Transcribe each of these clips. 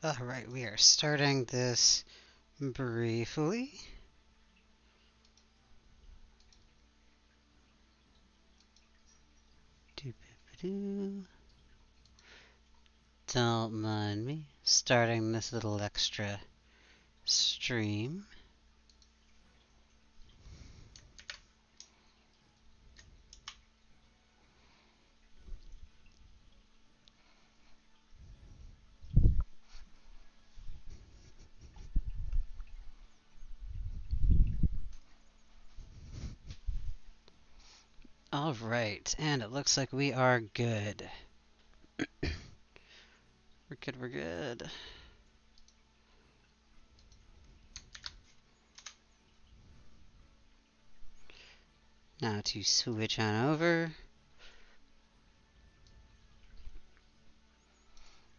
Alright, we are starting this briefly. Don't mind me starting this little extra stream. Alright, and it looks like we are good. We're good. Now to switch on over.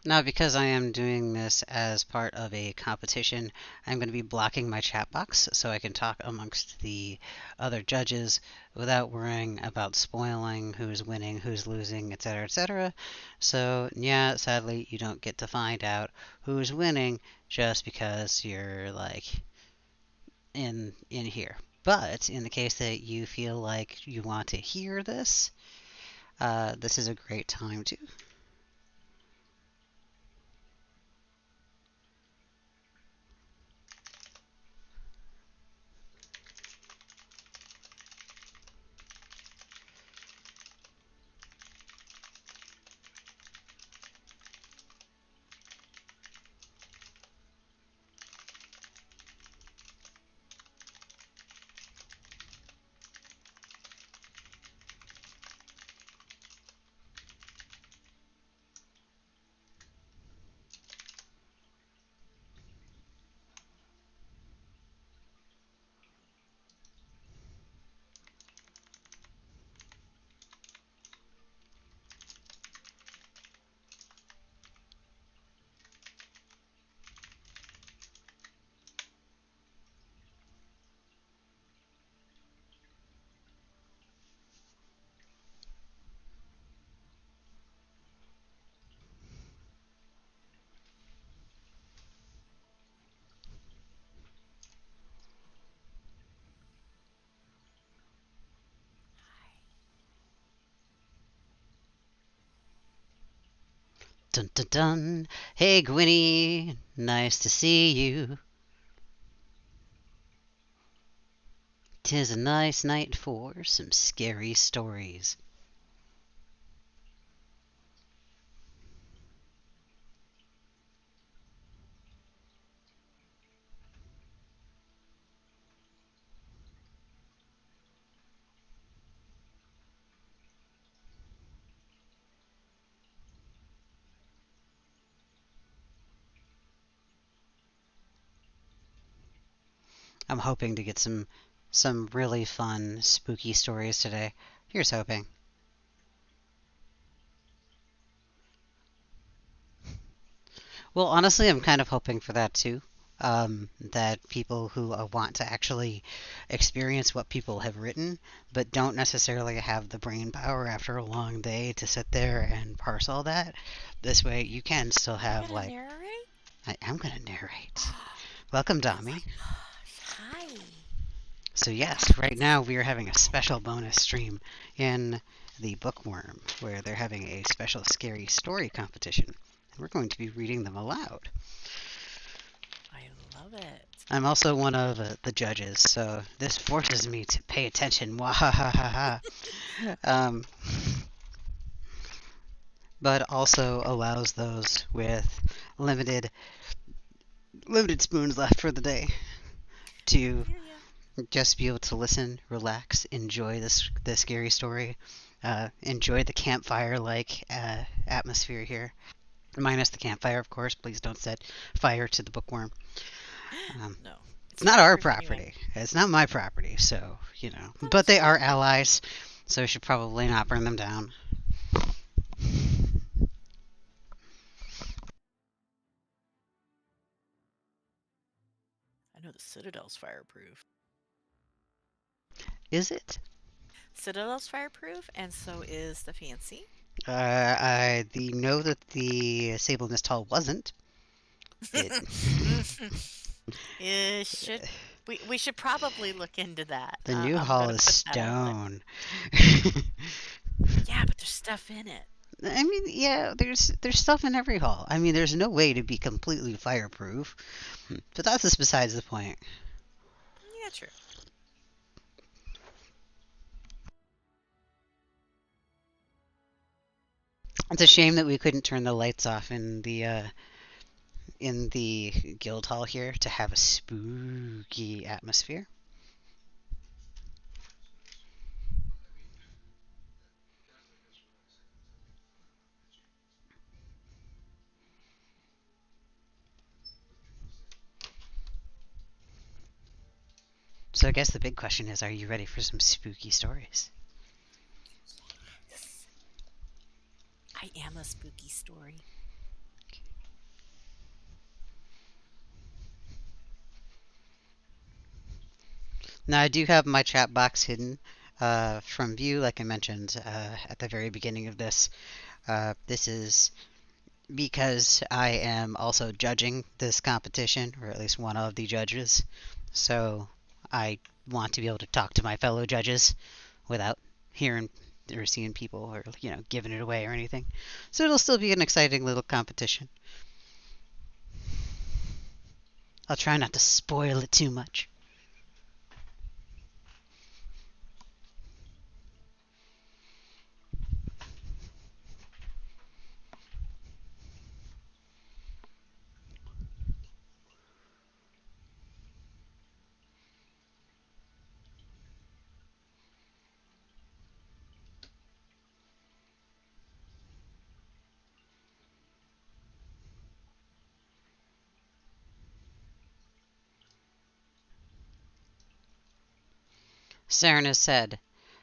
Now, because I am doing this as part of a competition, I'm going to be blocking my chat box so I can talk amongst the other judges without worrying about spoiling who's winning, who's losing, etc., etc. So, yeah, sadly, you don't get to find out who's winning just because you're, like, in here. But in the case that you feel like you want to hear this, this is a great time to. Dun dun dun. Hey Gwynny, nice to see you. 'Tis a nice night for some scary stories. I'm hoping to get some really fun, spooky stories today. Here's hoping. Well, honestly, I'm kind of hoping for that too. That people who want to actually experience what people have written, but don't necessarily have the brain power after a long day to sit there and parse all that. This way, you can still have, You're gonna like, narrate? I am gonna narrate. Welcome, Oh my Dami. gosh. Hi. So yes, right now we are having a special bonus stream in the Bookworm, where they're having a special scary story competition. And we're going to be reading them aloud. I love it. I'm also one of the judges, so this forces me to pay attention. Wahahaha. um, but also allows those with limited limited spoons left for the day I to hear ya. just be able to listen, relax, enjoy the scary story, enjoy the campfire like atmosphere here. Minus the campfire, of course. Please don't set fire to the bookworm. Um, No, it's it's not our fireproof anyway. property. It's not my property, so you know. That But is they are true. allies, so we should probably not burn them down. I know the Citadel's fireproof. Is it? Citadel's fireproof, and so is the Fancy. I know that the Sable Mist Hall wasn't. It It should we should probably look into that. the new I'm hall gonna is put that out there. stone. Yeah, but there's stuff in it. I mean, yeah, there's stuff in every hall. I mean, there's no way to be completely fireproof, but that's just besides the point. Yeah, true. It's a shame that we couldn't turn the lights off in the guild hall here to have a spooky atmosphere. So I guess the big question is, are you ready for some spooky stories? Yes. I am a spooky story. Now I do have my chat box hidden from view, like I mentioned at the very beginning of this. This is because I am also judging this competition, or at least one of the judges. So I want to be able to talk to my fellow judges without hearing or seeing people or giving it away or anything. So it'll still be an exciting little competition. I'll try not to spoil it too much. Saren has said,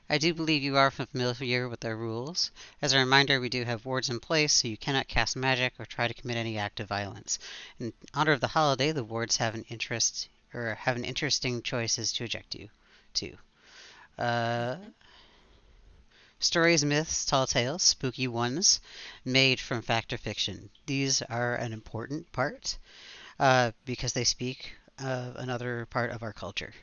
I do believe you are familiar with our rules. As a reminder, we do have wards in place, so you cannot cast magic or try to commit any act of violence. In honor of the holiday, the wards have an interesting choices to eject you to. Uh, Hmm. Stories, myths, tall tales, spooky ones, made from fact or fiction. These are an important part because they speak of another part of our culture.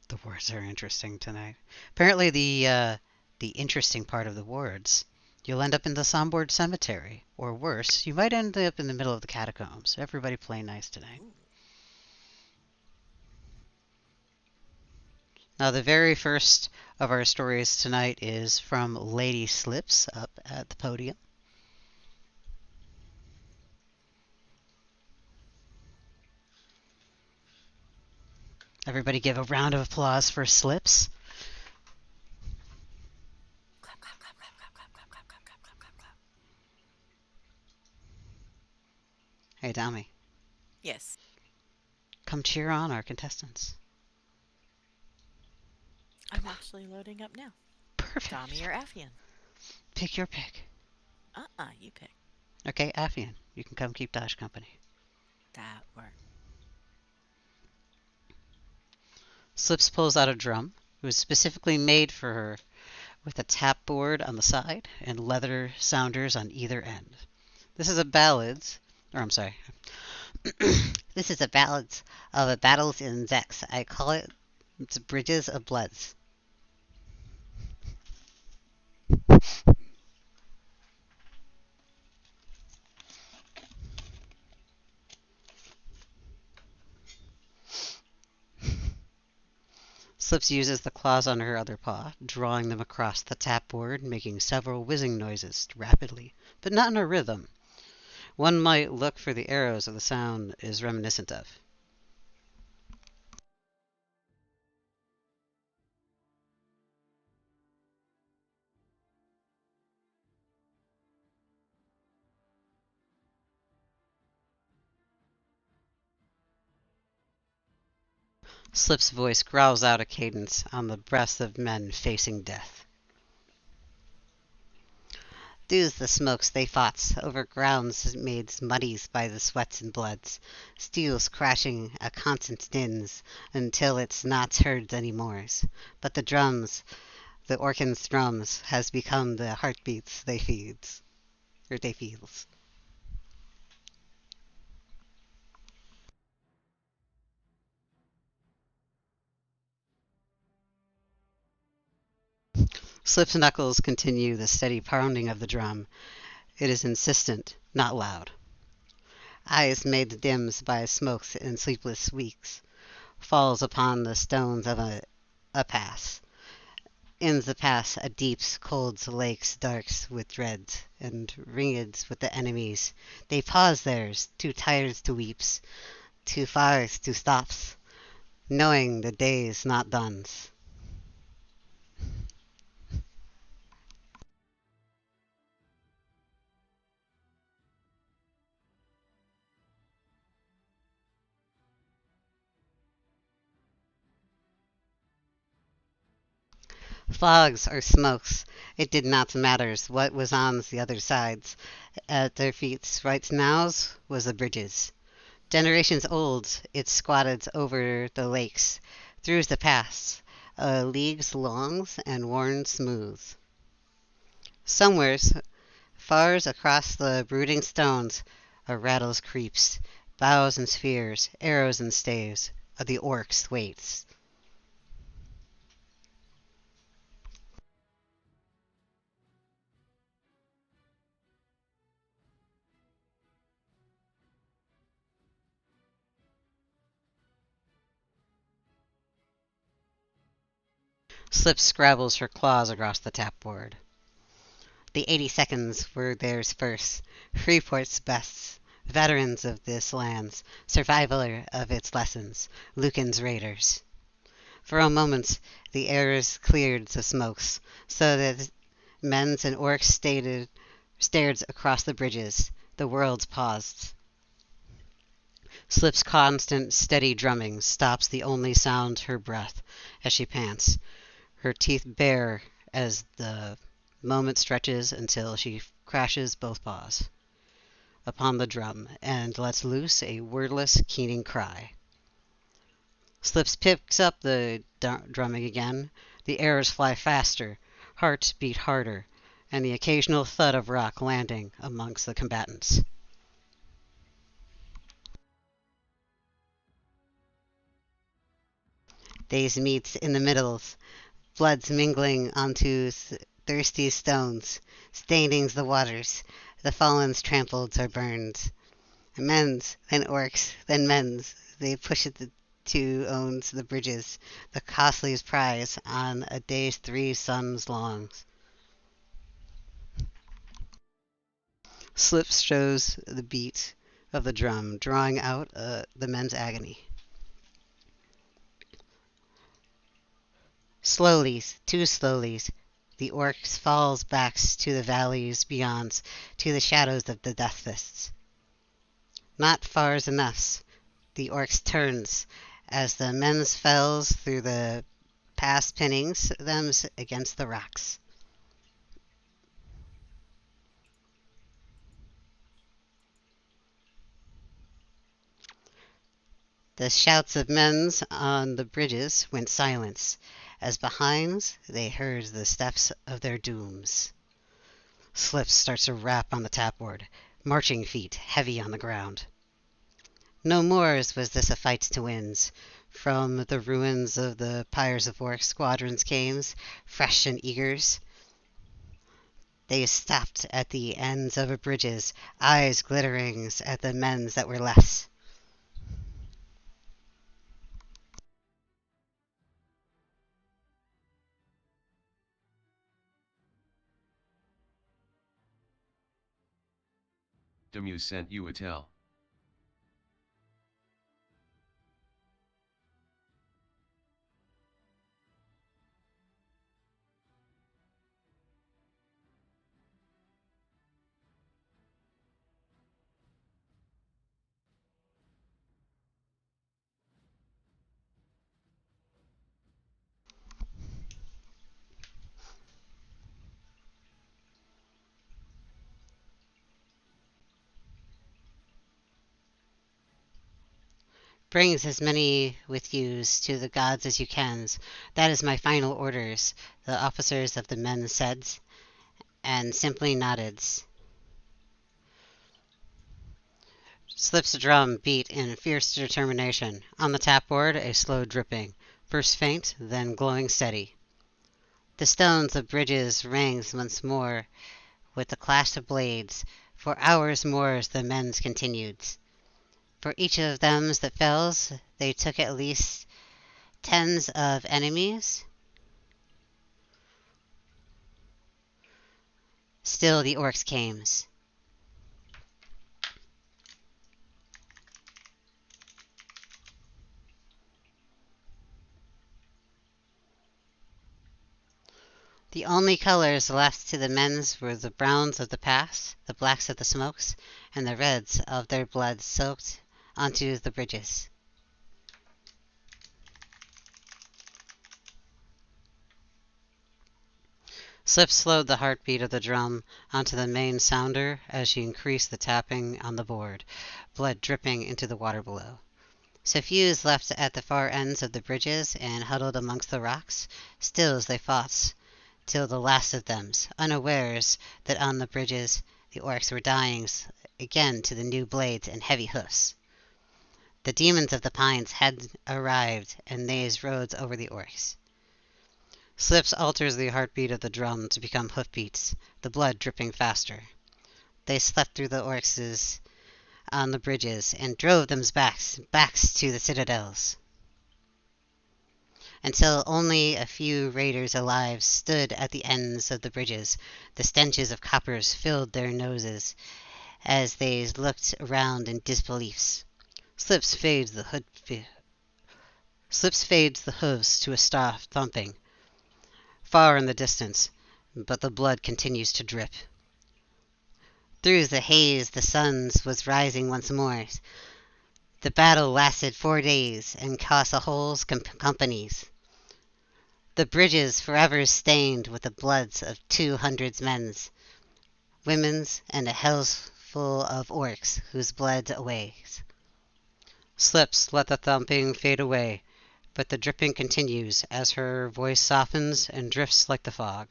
The words are interesting tonight. Apparently, the interesting part of the words, you'll end up in the Somboard Cemetery, or worse, you might end up in the middle of the catacombs. Everybody play nice tonight. Ooh. Now, the very first of our stories tonight is from Lady Slips up at the podium. Everybody give a round of applause for Slips. Clap, clap, clap, clap, clap, clap, clap, clap, clap, clap, clap, clap, clap. Hey, Dami, Yes, come cheer on our contestants. Come I'm on. actually loading up now. Dami Perfect. or Affian? Pick your pick. You pick. Okay, Affian, you can come keep Dash company. That work. Slips pulls out a drum. It was specifically made for her with a tap board on the side and leather sounders on either end. This is a ballads, or I'm sorry, this is a ballads of a battles in Zex. I call it it's Bridges of Bloods. Slips uses the claws on her other paw, drawing them across the tap board, making several whizzing noises rapidly, but not in a rhythm. One might look for the arrows of the sound is reminiscent of. Slip's voice growls out a cadence on the breaths of men facing death. These the smokes they fought over grounds made muddy by the sweats and bloods, steels crashing a constant dins until it's not heard any mores. But the drums The Orcan's drums has become the heartbeats they feeds, or they feels. Slip's knuckles continue the steady pounding of the drum. It is insistent, not loud. Eyes made dim by smokes and sleepless weeks, falls upon the stones of a pass. In the pass, a deep, cold lakes darks with dreads, and ringed with the enemies. They pause there, too tired to weeps, too far to stops, knowing the day's not done. Fogs or smokes, it did not matter what was on the other sides. At their feet, right nows, was the bridges. Generations old, it squatted over the lakes, through the pass, leagues long and worn smooth. Somewheres, far across the brooding stones, a rattles creeps, bows and spheres, arrows and staves, of the orcs waits. Slip scrabbles her claws across the tapboard. The 80 seconds were theirs first, Freeport's best, veterans of this land's, survival of its lessons, Lucan's raiders. For a moment the airs cleared the smokes, so that men's and orcs stared across the bridges. The world paused. Slip's constant, steady drumming stops the only sound her breath as she pants, her teeth bare as the moment stretches until she crashes both paws upon the drum and lets loose a wordless, keening cry. Slips picks up the drumming again. The arrows fly faster, hearts beat harder, and the occasional thud of rock landing amongst the combatants. They meet in the middles, bloods mingling onto thirsty stones, staining the waters. The fallen's trampled or burned. Men's, then orcs, then men's. They push it to owns the bridges, the costliest prize on a day's 3 suns long. Slip shows the beat of the drum, drawing out the men's agony. Slowly, too slowly, the orcs falls back to the valleys beyond, to the shadows of the death fists. Not far enough. The orcs turns as the men's fells through the pass pinnings them against the rocks. The shouts of men on the bridges went silence, as behind they heard the steps of their dooms. Slip starts to rap on the tapboard, marching feet heavy on the ground. No more was this a fight to wins. From the ruins of the pyres of orc squadrons came, fresh and eager. They stopped at the ends of the bridges, eyes glittering at the men that were left. Demuse sent you a tell. Brings as many with yous to the gods as you cans. That is my final orders, the officers of the men said, and simply nodded. Slip's drum beat in fierce determination. On the tapboard, a slow dripping, first faint, then glowing steady. The stones of bridges rang once more with the clash of blades. For hours more the men's continued. For each of them that fells, they took at least tens of enemies. Still the orcs came. The only colors left to the men's were the browns of the past, the blacks of the smokes, and the reds of their blood soaked onto the bridges. Slip slowed the heartbeat of the drum onto the main sounder as she increased the tapping on the board, blood dripping into the water below. So few left at the far ends of the bridges and huddled amongst the rocks, still as they fought, till the last of them, unawares that on the bridges the orcs were dying again to the new blades and heavy hoofs. The demons of the pines had arrived, and they rode over the orcs. Slips alters the heartbeat of the drum to become hoofbeats, the blood dripping faster. They slept through the orcs on the bridges and drove them backs to the citadels, until only a few raiders alive stood at the ends of the bridges. The stenches of coppers filled their noses as they looked around in disbelief. Slips fades the hooves to a soft thumping, far in the distance, but the blood continues to drip. Through the haze the sun was rising once more. The battle lasted 4 days and cost a whole companies. The bridges forever stained with the bloods of 200 men's, women's, and a hell's full of orcs whose blood aways. Slips let the thumping fade away, but the dripping continues as her voice softens and drifts like the fog.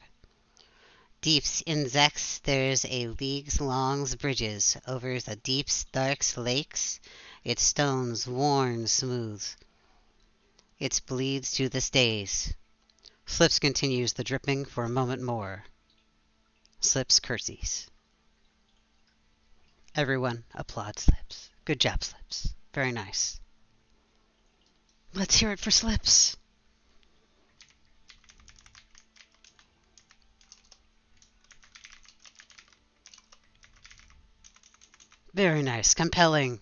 Deep in Zex there's a leagues-long bridges over the deep, dark lakes, its stones worn smooth. It bleeds to this days. Slips continues the dripping for a moment more. Slips curtsies. Everyone applauds Slips. Good job, Slips. Very nice. Let's hear it for Slips. Very nice. Compelling.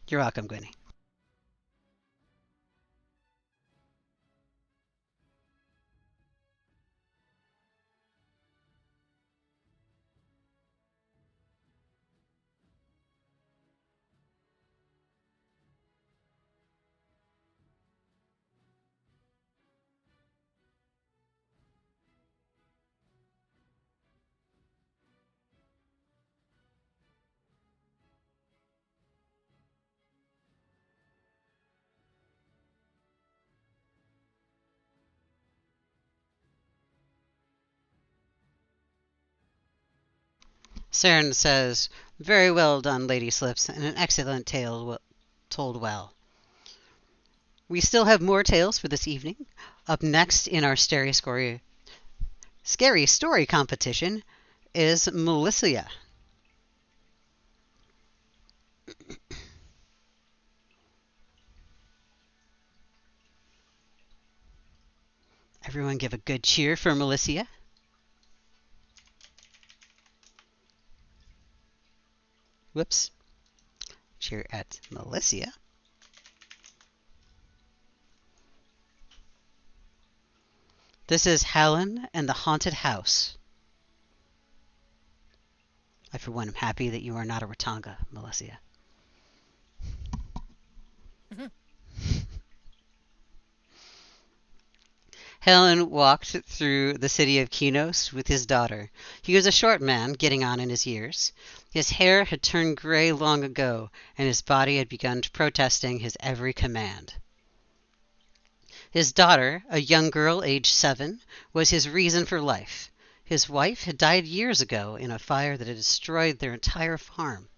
You're welcome, Gwynny. Saren says, very well done, Lady Slips, and an excellent tale told well. We still have more tales for this evening. Up next in our scary story competition is Melissa. Everyone give a good cheer for Melissa. Whoops. Cheer at Melissa. This is Helen and the Haunted House. I, for one, am happy that you are not a Ratanga, Melissa. Helen walked through the city of Kinos with his daughter. He was a short man, getting on in his years. His hair had turned gray long ago, and his body had begun protesting his every command. His daughter, a young girl aged 7, was his reason for life. His wife had died years ago in a fire that had destroyed their entire farm.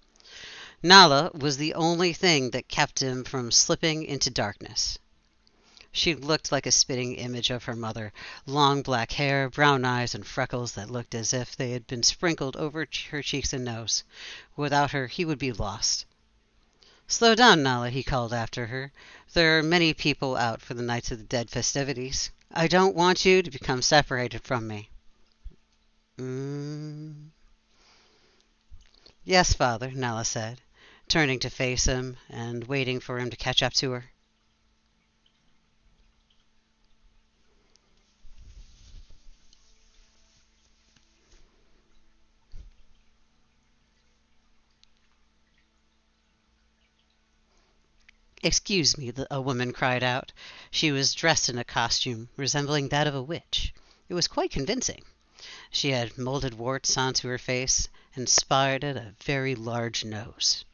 Nala was the only thing that kept him from slipping into darkness. She looked like a spitting image of her mother. Long black hair, brown eyes, and freckles that looked as if they had been sprinkled over her cheeks and nose. Without her, he would be lost. "Slow down, Nala," he called after her. "There are many people out for the Nights of the Dead festivities. I don't want you to become separated from me." Mm. "Yes, father," Nala said, turning to face him and waiting for him to catch up to her. "Excuse me," a woman cried out. She was dressed in a costume resembling that of a witch. It was quite convincing. She had molded warts onto her face and sported a very large nose.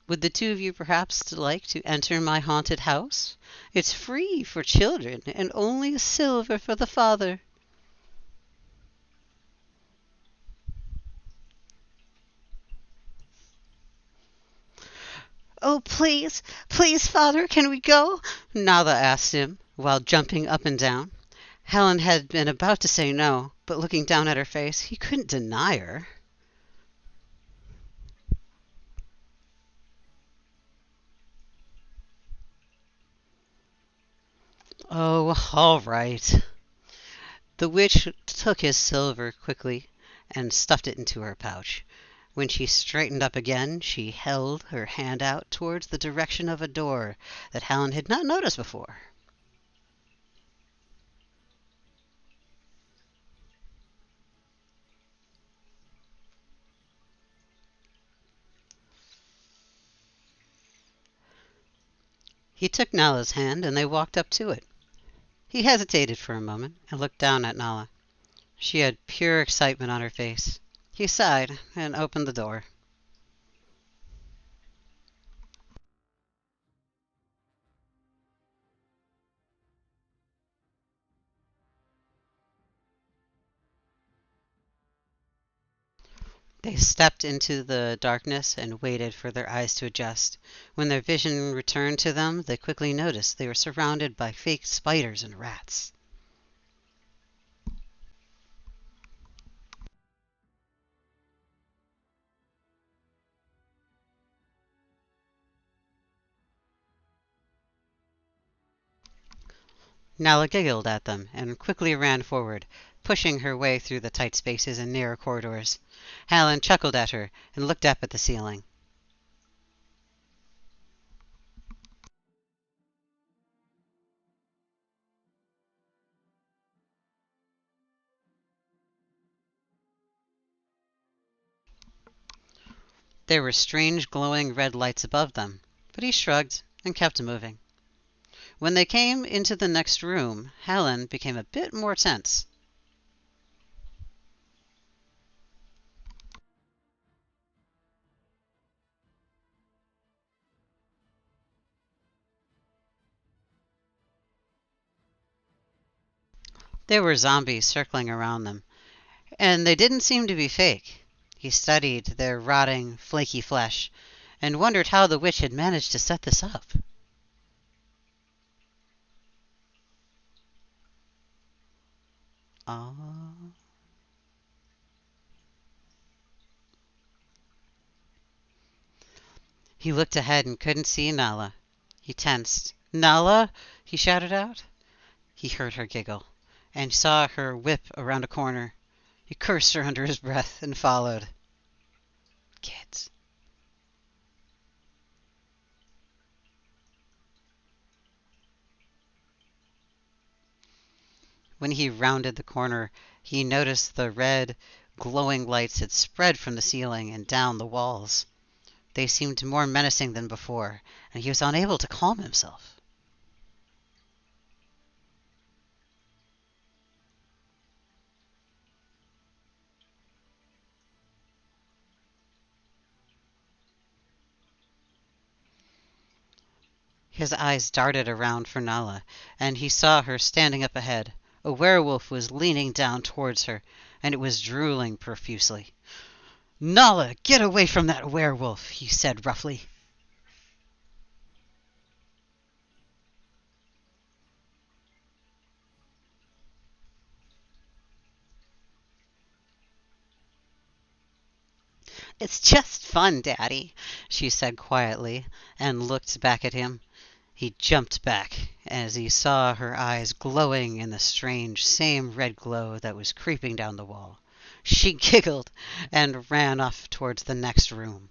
"Would the two of you perhaps like to enter my haunted house? It's free for children and only silver for the father." "Oh, please, please, father, can we go?" Nala asked him, while jumping up and down. Helen had been about to say no, but looking down at her face, he couldn't deny her. "Oh, all right." The witch took his silver quickly and stuffed it into her pouch. When she straightened up again, she held her hand out towards the direction of a door that Helen had not noticed before. He took Nala's hand and they walked up to it. He hesitated for a moment and looked down at Nala. She had pure excitement on her face. He sighed and opened the door. They stepped into the darkness and waited for their eyes to adjust. When their vision returned to them, they quickly noticed they were surrounded by fake spiders and rats. Nala giggled at them and quickly ran forward, pushing her way through the tight spaces and narrow corridors. Helen chuckled at her and looked up at the ceiling. There were strange glowing red lights above them, but he shrugged and kept moving. When they came into the next room, Helen became a bit more tense. There were zombies circling around them, and they didn't seem to be fake. He studied their rotting, flaky flesh and wondered how the witch had managed to set this up. Oh. He looked ahead and couldn't see Nala. He tensed. "Nala!" he shouted out. He heard her giggle and saw her whip around a corner. He cursed her under his breath and followed. Kids. When he rounded the corner, he noticed the red, Glowing lights had spread from the ceiling and down the walls. They seemed more menacing than before, and he was unable to calm himself. His eyes darted around for Nala, and he saw her standing up ahead. A werewolf was leaning down towards her, and it was drooling profusely. "Nala, get away from that werewolf," he said roughly. "It's just fun, Daddy," she said quietly, and looked back at him. He jumped back as he saw her eyes glowing in the strange same red glow that was creeping down the wall. She giggled and ran off towards the next room.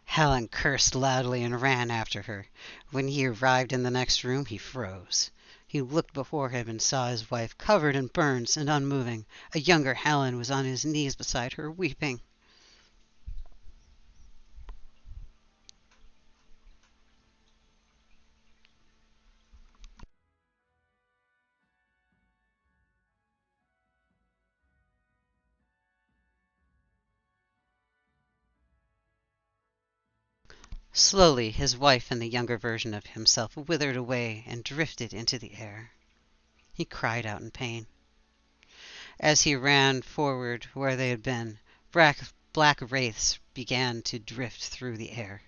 Helen cursed loudly and ran after her. When he arrived in the next room, he froze. He looked before him and saw his wife covered in burns and unmoving. A younger Helen was on his knees beside her, weeping. Slowly, his wife and the younger version of himself withered away and drifted into the air. He cried out in pain. As he ran forward where they had been, black wraiths began to drift through the air.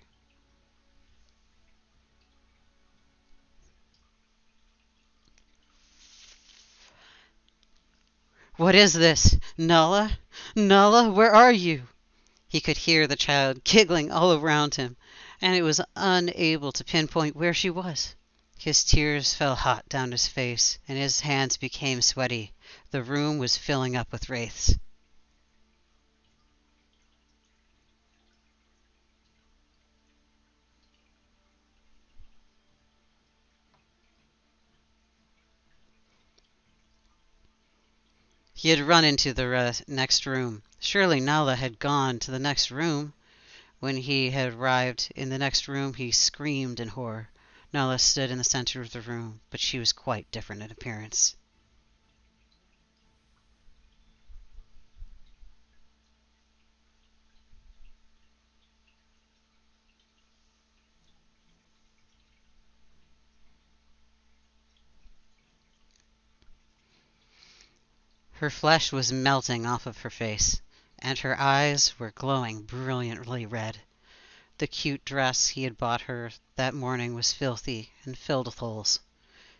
"What is this? Nala? Nala, where are you?" He could hear the child giggling all around him, and he was unable to pinpoint where she was. His tears fell hot down his face, and his hands became sweaty. The room was filling up with wraiths. He had run into the next room. Surely Nala had gone to the next room. When he had arrived in the next room, he screamed in horror. Nala stood in the center of the room, but she was quite different in appearance. Her flesh was melting off of her face, and her eyes were glowing brilliantly red. The cute dress he had bought her that morning was filthy and filled with holes.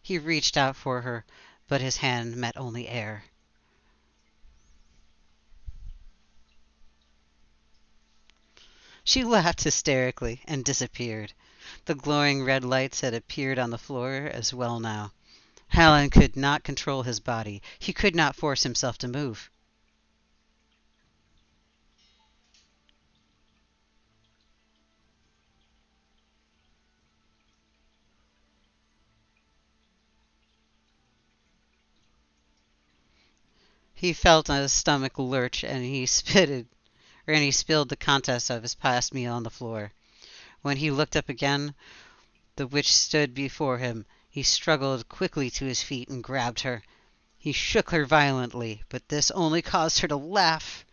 He reached out for her, but his hand met only air. She laughed hysterically and disappeared. The glowing red lights had appeared on the floor as well now. Helen could not control his body. He could not force himself to move. He felt his stomach lurch, and he spilled the contents of his past meal on the floor. When he looked up again, the witch stood before him. He struggled quickly to his feet and grabbed her. He shook her violently, but this only caused her to laugh.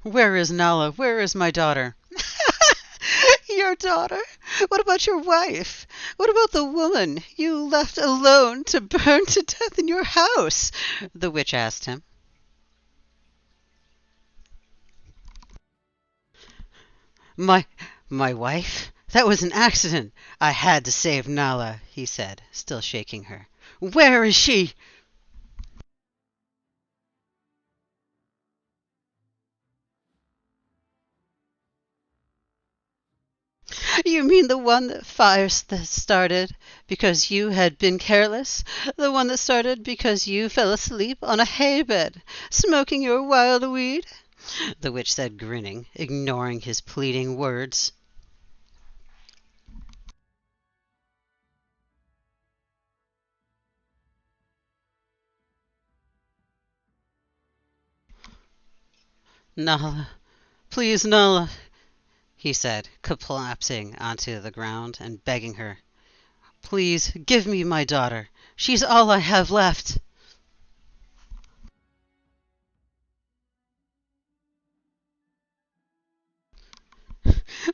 "Where is Nala? Where is my daughter?" "Your daughter? What about your wife? What about the woman you left alone to burn to death in your house?" the witch asked him. My my wife? That was an accident. I had to save Nala," he said, still shaking her. "Where is she?" You mean the one that started because you had been careless? The one that started because you fell asleep on a hay bed, smoking your wild weed? The witch said, grinning, ignoring his pleading words. Nala, please, Nala, he said, collapsing onto the ground and begging her. Please, give me my daughter. She's all I have left.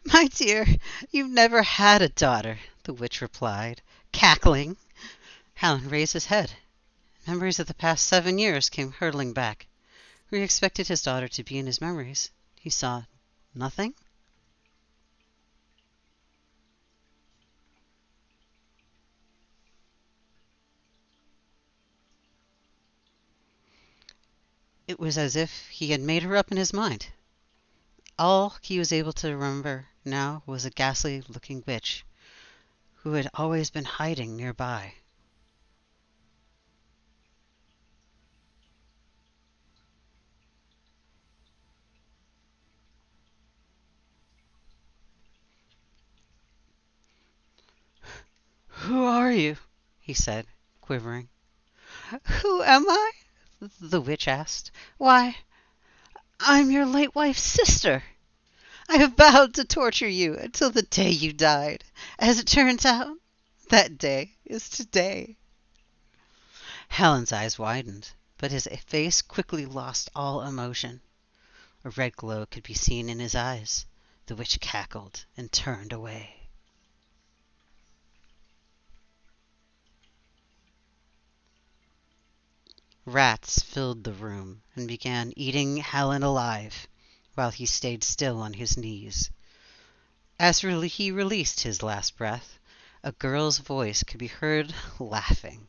My dear, you've never had a daughter, the witch replied, cackling. Hallen raised his head. Memories of the past 7 years came hurtling back. He expected his daughter to be in his memories. He saw nothing. It was as if he had made her up in his mind. All he was able to remember now was a ghastly-looking witch who had always been hiding nearby. Who are you? He said, quivering. Who am I? The witch asked. Why, I'm your late wife's sister. I have vowed to torture you until the day you died. As it turns out, that day is today. Helen's eyes widened, but his face quickly lost all emotion. A red glow could be seen in his eyes. The witch cackled and turned away. Rats filled the room and began eating Helen alive, while he stayed still on his knees. As he released his last breath, a girl's voice could be heard laughing.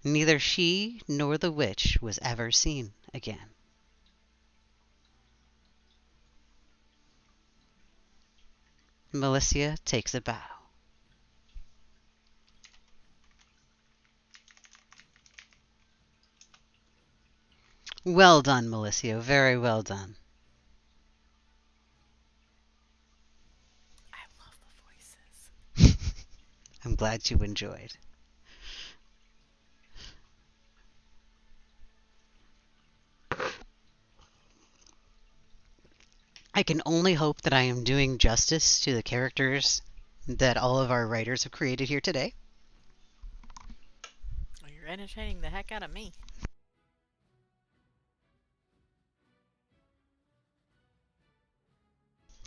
Neither she nor the witch was ever seen again. Melissia takes a bow. Well done, Melissia. Very well done. I love the voices. I'm glad you enjoyed. I can only hope that I am doing justice to the characters that all of our writers have created here today. Well, you're entertaining the heck out of me.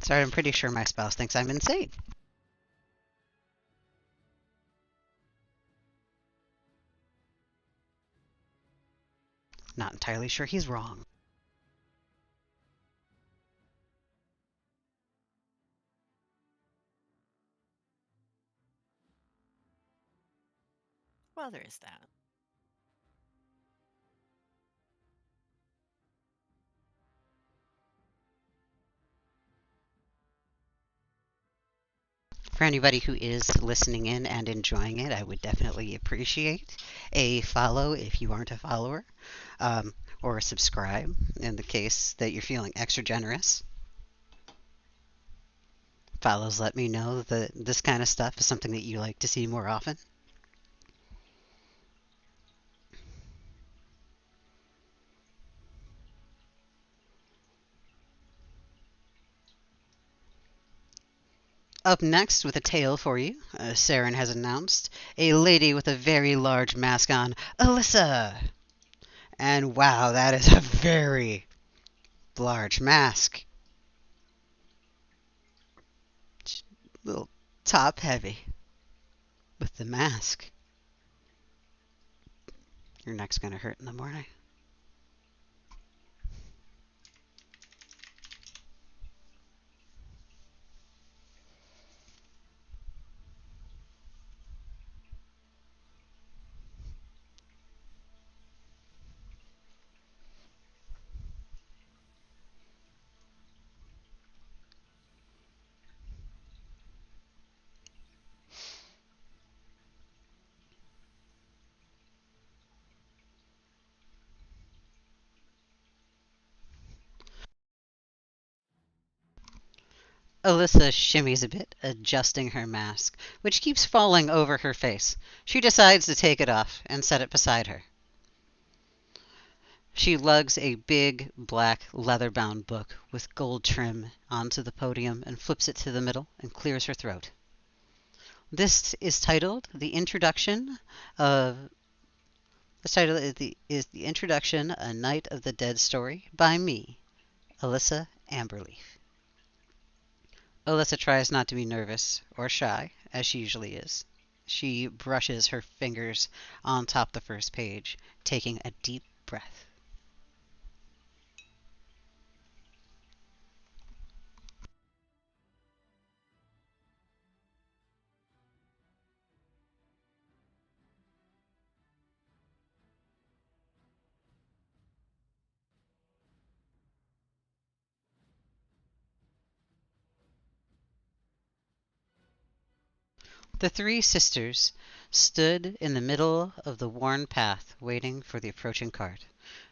Sorry, I'm pretty sure my spouse thinks I'm insane. Not entirely sure he's wrong. Well, there is that. For anybody who is listening in and enjoying it, I would definitely appreciate a follow if you aren't a follower, or a subscribe in the case that you're feeling extra generous. Follows let me know that this kind of stuff is something that you like to see more often. Up next with a tale for you, Saren has announced a lady with a very large mask on, Alyssa. And wow, that is a very large mask. A little top heavy with the mask. Your neck's gonna hurt in the morning. Alyssa shimmies a bit, adjusting her mask, which keeps falling over her face. She decides to take it off and set it beside her. She lugs a big, black, leather-bound book with gold trim onto the podium and flips it to the middle and clears her throat. This is titled "The Introduction of." The title is the Introduction: A Night of the Dead Story by me, Alyssa Amberleaf. Alyssa tries not to be nervous or shy, as she usually is. She brushes her fingers on top the first page, taking a deep breath. The three sisters stood in the middle of the worn path, waiting for the approaching cart.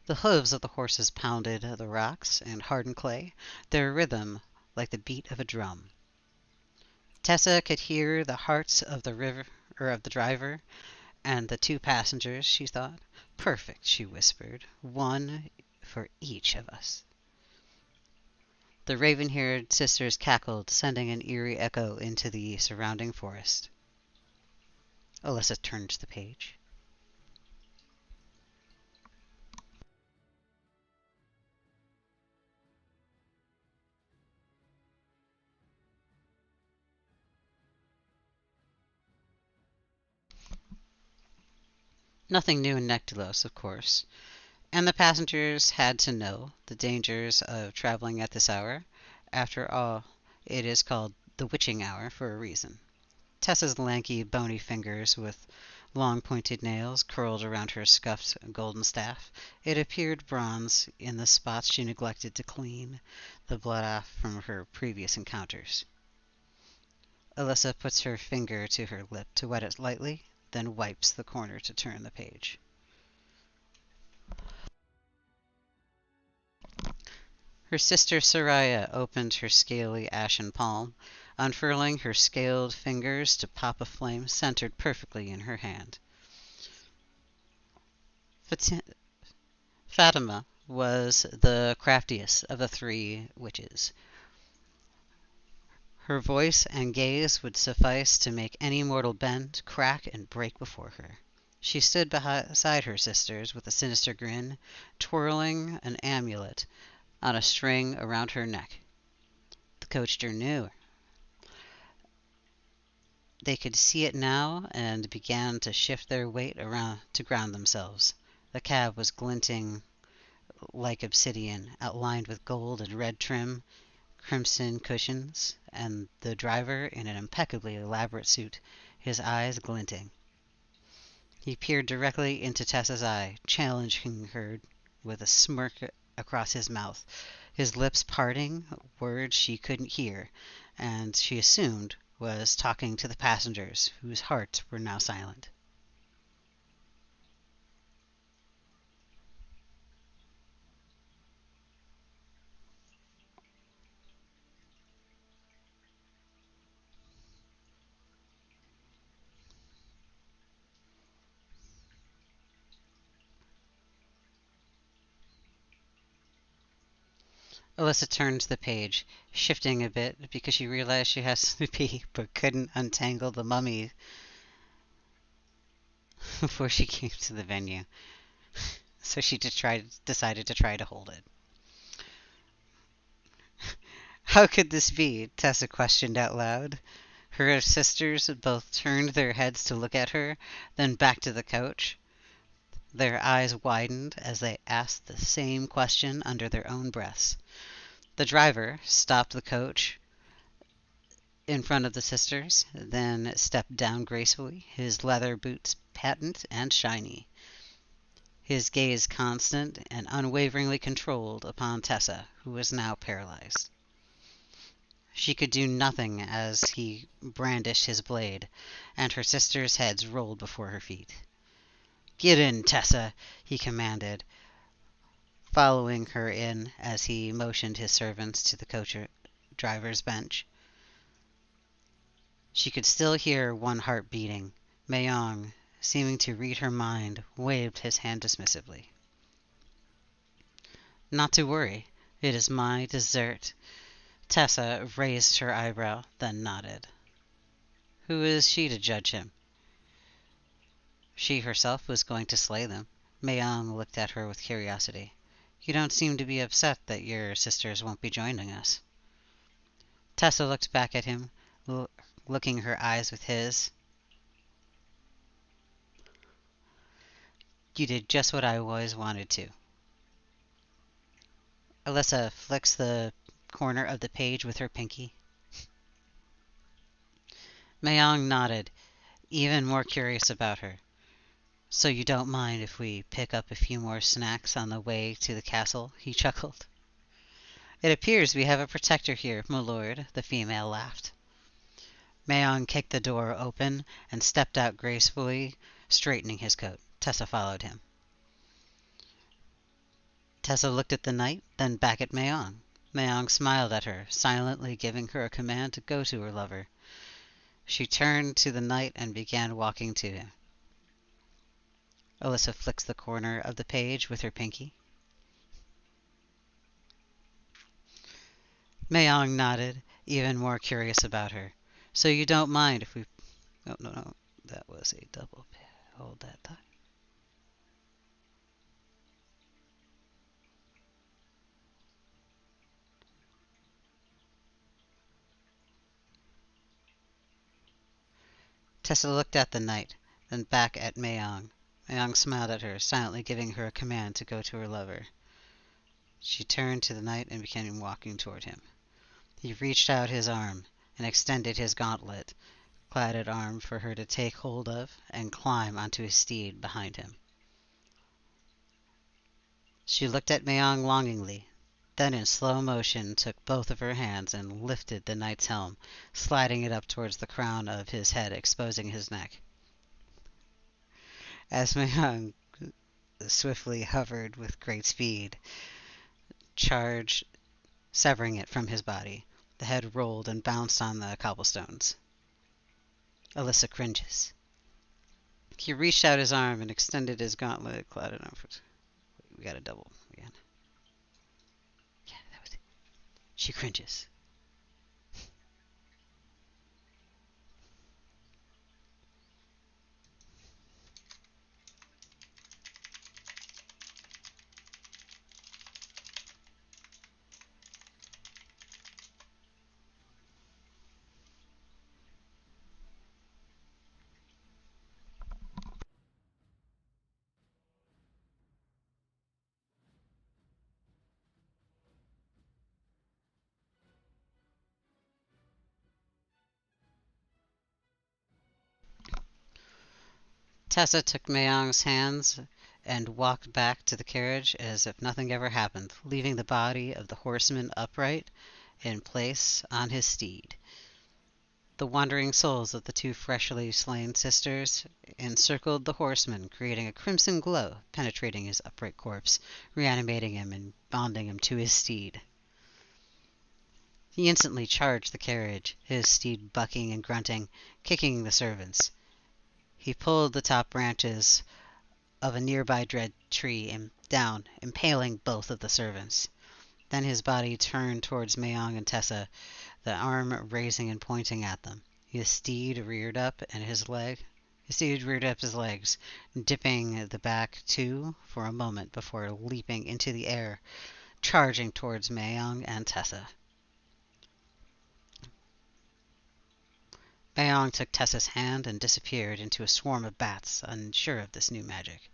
The hooves of the horses pounded the rocks and hardened clay, their rhythm like the beat of a drum. Tessa could hear the hearts of the driver and the two passengers, she thought. Perfect, she whispered. One for each of us. The raven-haired sisters cackled, sending an eerie echo into the surrounding forest. Alyssa turned the page. Nothing new in Nectalos, of course, and the passengers had to know the dangers of traveling at this hour. After all, it is called the witching hour for a reason. Tessa's lanky, bony fingers with long pointed nails curled around her scuffed golden staff. It appeared bronze in the spots she neglected to clean the blood off from her previous encounters. Alyssa puts her finger to her lip to wet it lightly, then wipes the corner to turn the page. Her sister Soraya opened her scaly ashen palm, unfurling her scaled fingers to pop a flame centered perfectly in her hand. Fatima was the craftiest of the three witches. Her voice and gaze would suffice to make any mortal bend, crack, and break before her. She stood beside her sisters with a sinister grin, twirling an amulet on a string around her neck. The coaster knew her. They could see it now and began to shift their weight around to ground themselves. The cab was glinting like obsidian, outlined with gold and red trim, crimson cushions, and the driver in an impeccably elaborate suit, his eyes glinting. He peered directly into Tessa's eye, challenging her with a smirk across his mouth, his lips parting, words she couldn't hear, and she assumed was talking to the passengers, whose hearts were now silent. Alyssa turned the page, shifting a bit because she realized she has to pee but couldn't untangle the mummy before she came to the venue. So she decided to try to hold it. How could this be? Tessa questioned out loud. Her sisters both turned their heads to look at her, then back to the coach. Their eyes widened as they asked the same question under their own breaths. The driver stopped the coach in front of the sisters, then stepped down gracefully, his leather boots patent and shiny, his gaze constant and unwaveringly controlled upon Tessa, who was now paralyzed. She could do nothing as he brandished his blade, and her sisters' heads rolled before her feet. "Get in, Tessa," he commanded, following her in as he motioned his servants to the coach driver's bench. She could still hear one heart beating. Mayong, seeming to read her mind, waved his hand dismissively. Not to worry. It is my dessert. Tessa raised her eyebrow, then nodded. Who is she to judge him? She herself was going to slay them. Mayong looked at her with curiosity. You don't seem to be upset that your sisters won't be joining us. Tessa looked back at him, looking her eyes with his. You did just what I always wanted to. Alyssa flicks the corner of the page with her pinky. Mayong nodded, even more curious about her. So you don't mind if we pick up a few more snacks on the way to the castle? He chuckled. It appears we have a protector here, my lord, the female laughed. Mayong kicked the door open and stepped out gracefully, straightening his coat. Tessa followed him. Tessa looked at the knight, then back at Mayong. Mayong smiled at her, silently giving her a command to go to her lover. She turned to the knight and began walking to him. Alyssa flicks the corner of the page with her pinky. Mayong nodded, even more curious about her. So you don't mind if we... Oh, no. That was a double... Hold that thought. Tessa looked at the knight, then back at Mayong. Mayong smiled at her, silently giving her a command to go to her lover. She turned to the knight and began walking toward him. He reached out his arm and extended his gauntlet-cladded arm for her to take hold of and climb onto his steed behind him. She looked at Mayong longingly, then in slow motion took both of her hands and lifted the knight's helm, sliding it up towards the crown of his head, exposing his neck. As Mayong swiftly hovered with great speed, charged, severing it from his body, the head rolled and bounced on the cobblestones. Alyssa cringes. He reached out his arm and extended his gauntlet-cladded arm. We got a double again. Yeah, that was it. She cringes. Tessa took Mayong's hands and walked back to the carriage as if nothing ever happened, leaving the body of the horseman upright in place on his steed. The wandering souls of the two freshly slain sisters encircled the horseman, creating a crimson glow, penetrating his upright corpse, reanimating him and bonding him to his steed. He instantly charged the carriage, his steed bucking and grunting, kicking the servants. He pulled the top branches of a nearby dead tree down, impaling both of the servants. Then his body turned towards Mayong and Tessa, the arm raising and pointing at them. His steed reared up his legs, dipping the back too for a moment before leaping into the air, charging towards Mayong and Tessa. Mayong took Tessa's hand and disappeared into a swarm of bats, unsure of this new magic.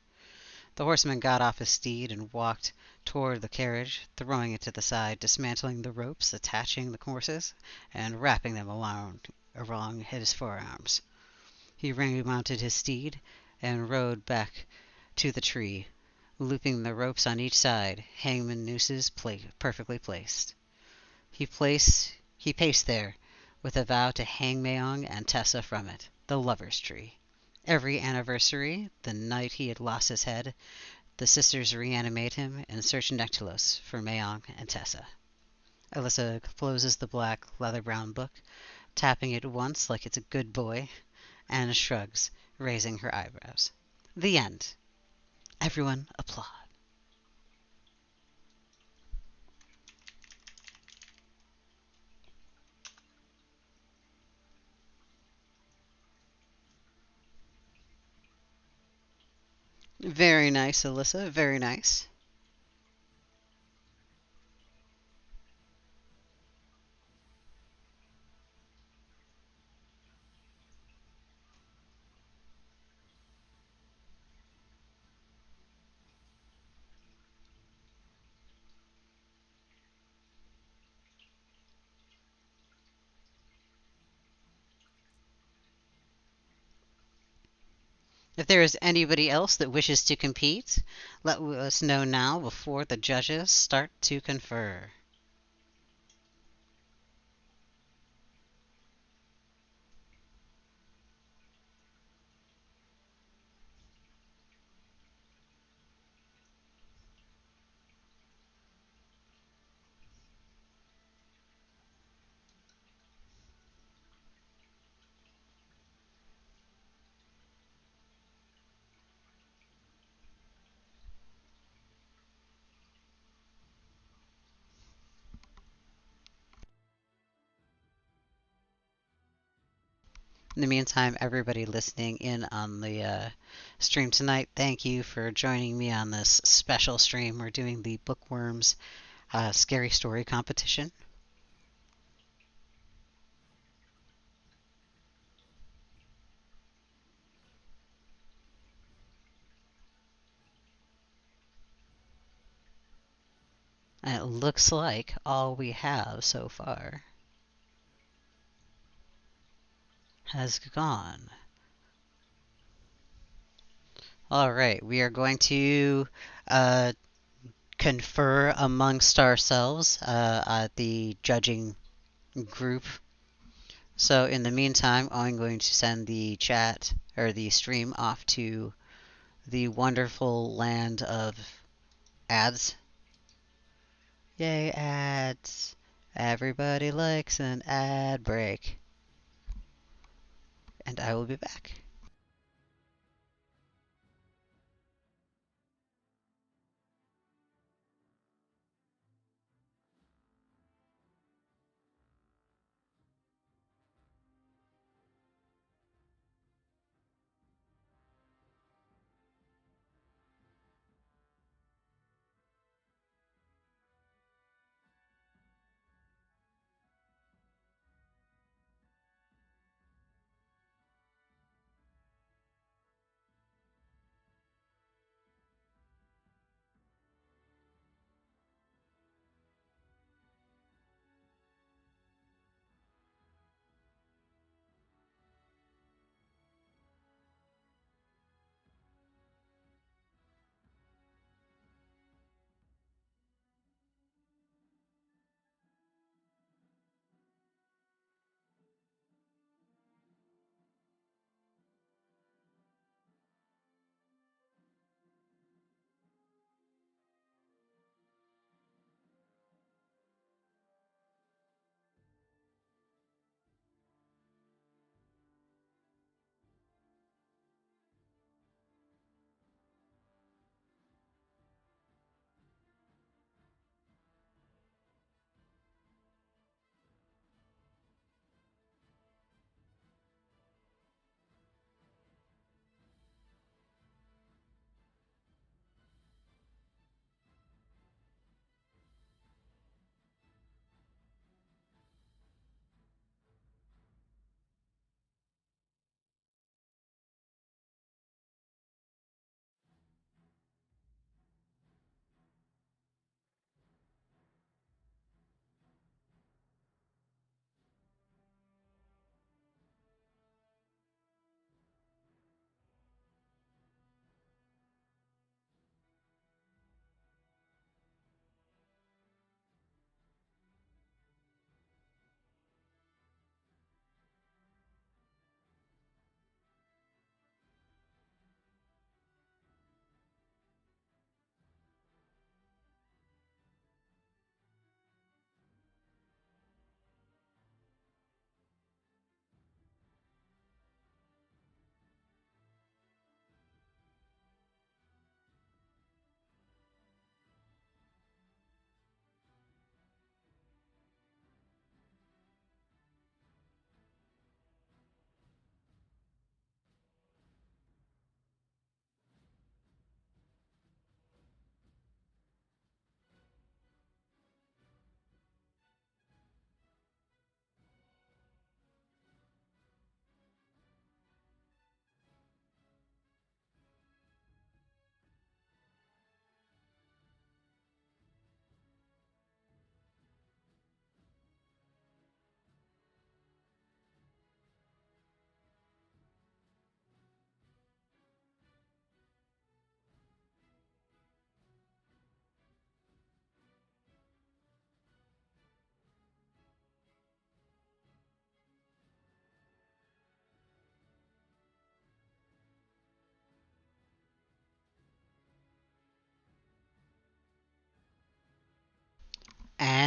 The horseman got off his steed and walked toward the carriage, throwing it to the side, dismantling the ropes attaching the horses, and wrapping them along his forearms. He remounted his steed and rode back to the tree, looping the ropes on each side, hangman nooses perfectly placed. He paced there, with a vow to hang Mayong and Tessa from it, the lover's tree. Every anniversary, the night he had lost his head, the sisters reanimate him and search Nectalos for Mayong and Tessa. Alyssa closes the black leather-bound book, tapping it once like it's a good boy, and shrugs, raising her eyebrows. The end. Everyone applaud. Very nice, Alyssa. Very nice. If there is anybody else that wishes to compete, let us know now before the judges start to confer. In the meantime, everybody listening in on the stream tonight, thank you for joining me on this special stream. We're doing the Bookworms Scary Story competition. And it looks like all we have so far has gone. Alright, we are going to uh, confer amongst ourselves at the judging group. So in the meantime, I'm going to send the chat or the stream off to the wonderful land of ads. Yay, ads! Everybody likes an ad break. And I will be back.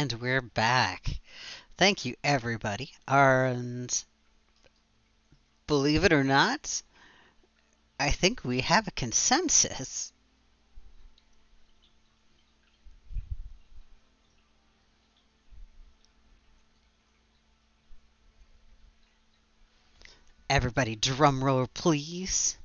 And we're back. Thank you, everybody. And believe it or not, I think we have a consensus. Everybody, drum roll, please.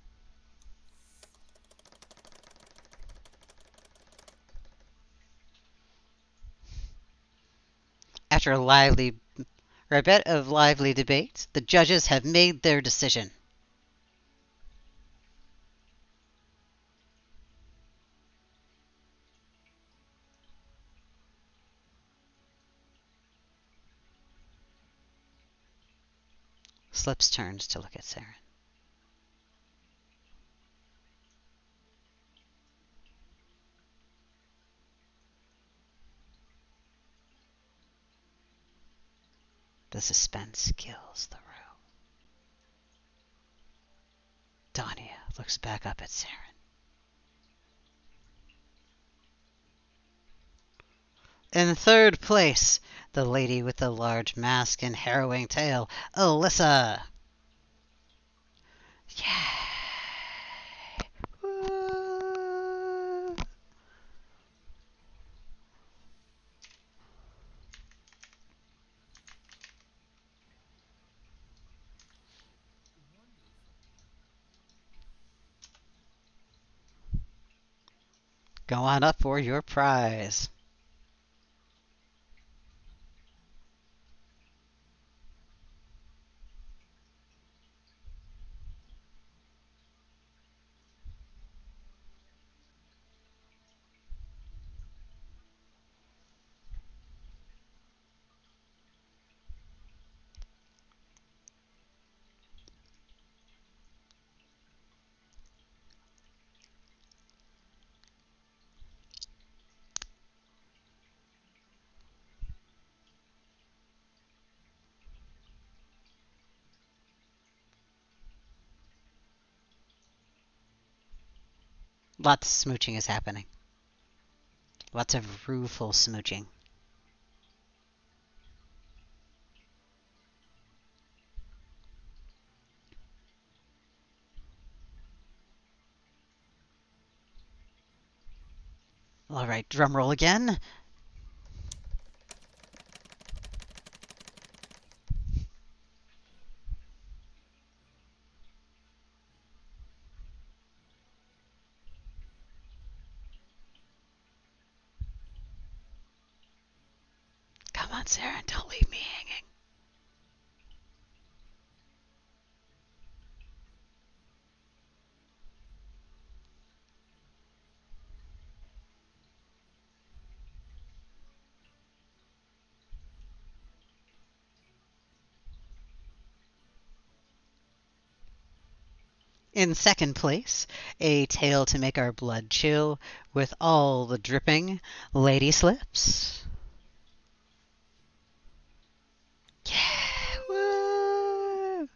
After a bit of lively debate, the judges have made their decision. Slips turns to look at Saren. The suspense kills the room. Dania looks back up at Saren. In third place, the lady with the large mask and harrowing tale, Alyssa. Yay! Woo! Go on up for your prize. Lots of smooching is happening. Lots of rueful smooching. All right, drum roll again. Come on, Sarah, don't leave me hanging. In second place, a tale to make our blood chill with all the dripping, Lady Slips. Yeah, woo!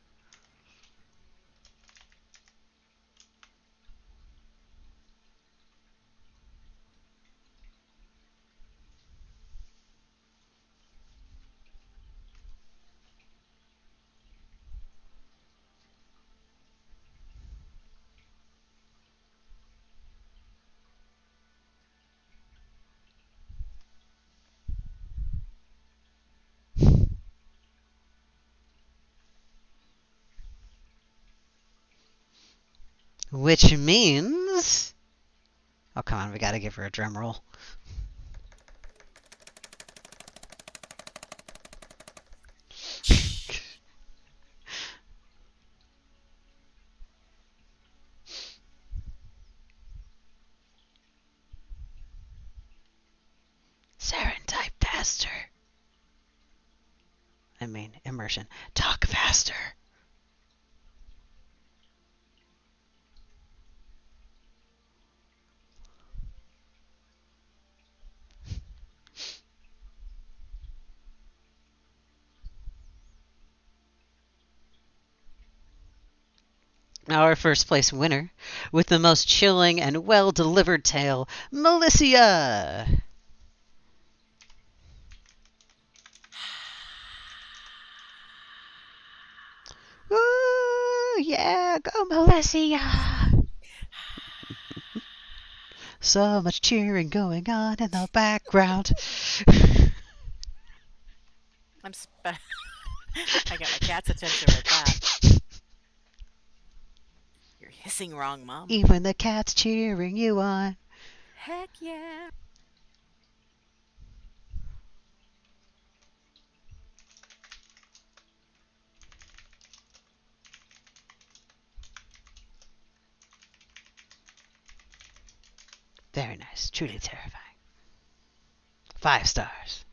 Which means... Oh, come on, we gotta give her a drum roll. Saren, type faster. I mean, immersion. Talk faster. Our first place winner, with the most chilling and well delivered tale, Melissa! yeah, go Melissa! So much cheering going on in the background. I got my cat's attention with that. You're hissing wrong, Mom. Even the cat's cheering you on. Heck yeah. Very nice. Truly terrifying. 5 stars.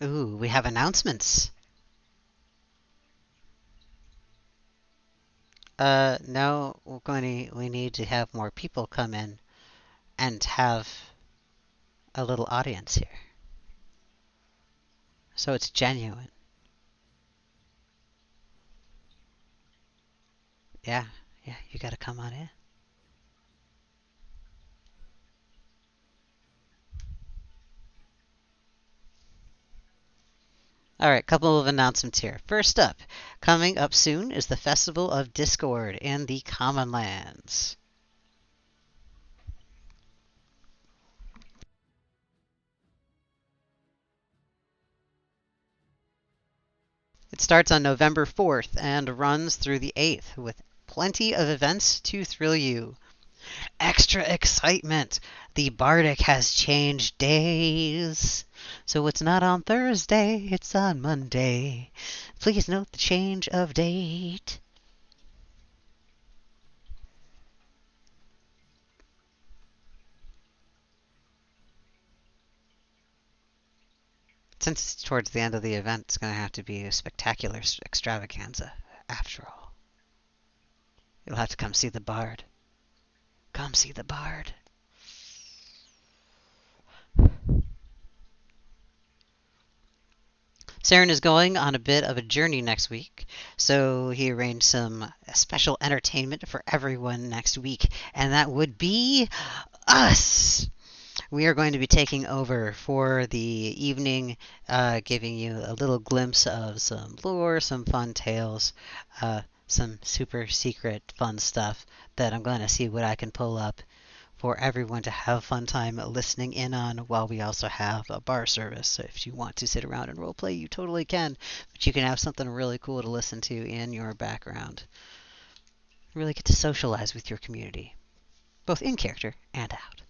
Ooh, we have announcements. No, we need to have more people come in and have a little audience here. So it's genuine. Yeah, you gotta come on in. Alright, couple of announcements here. First up, coming up soon is the Festival of Discord in the Common Lands. It starts on November 4th and runs through the 8th with plenty of events to thrill you. Extra excitement! The Bardic has changed days. So it's not on Thursday, it's on Monday. Please note the change of date. Since it's towards the end of the event, it's going to have to be a spectacular extravaganza, after all. You'll have to come see the Bard. Come see the Bard. Saren is going on a bit of a journey next week, so he arranged some special entertainment for everyone next week, and that would be us! We are going to be taking over for the evening, giving you a little glimpse of some lore, some fun tales, some super secret fun stuff that I'm going to see what I can pull up for everyone to have a fun time listening in on, while we also have a bar service. So if you want to sit around and roleplay, you totally can, but you can have something really cool to listen to in your background. Really get to socialize with your community, both in character and out.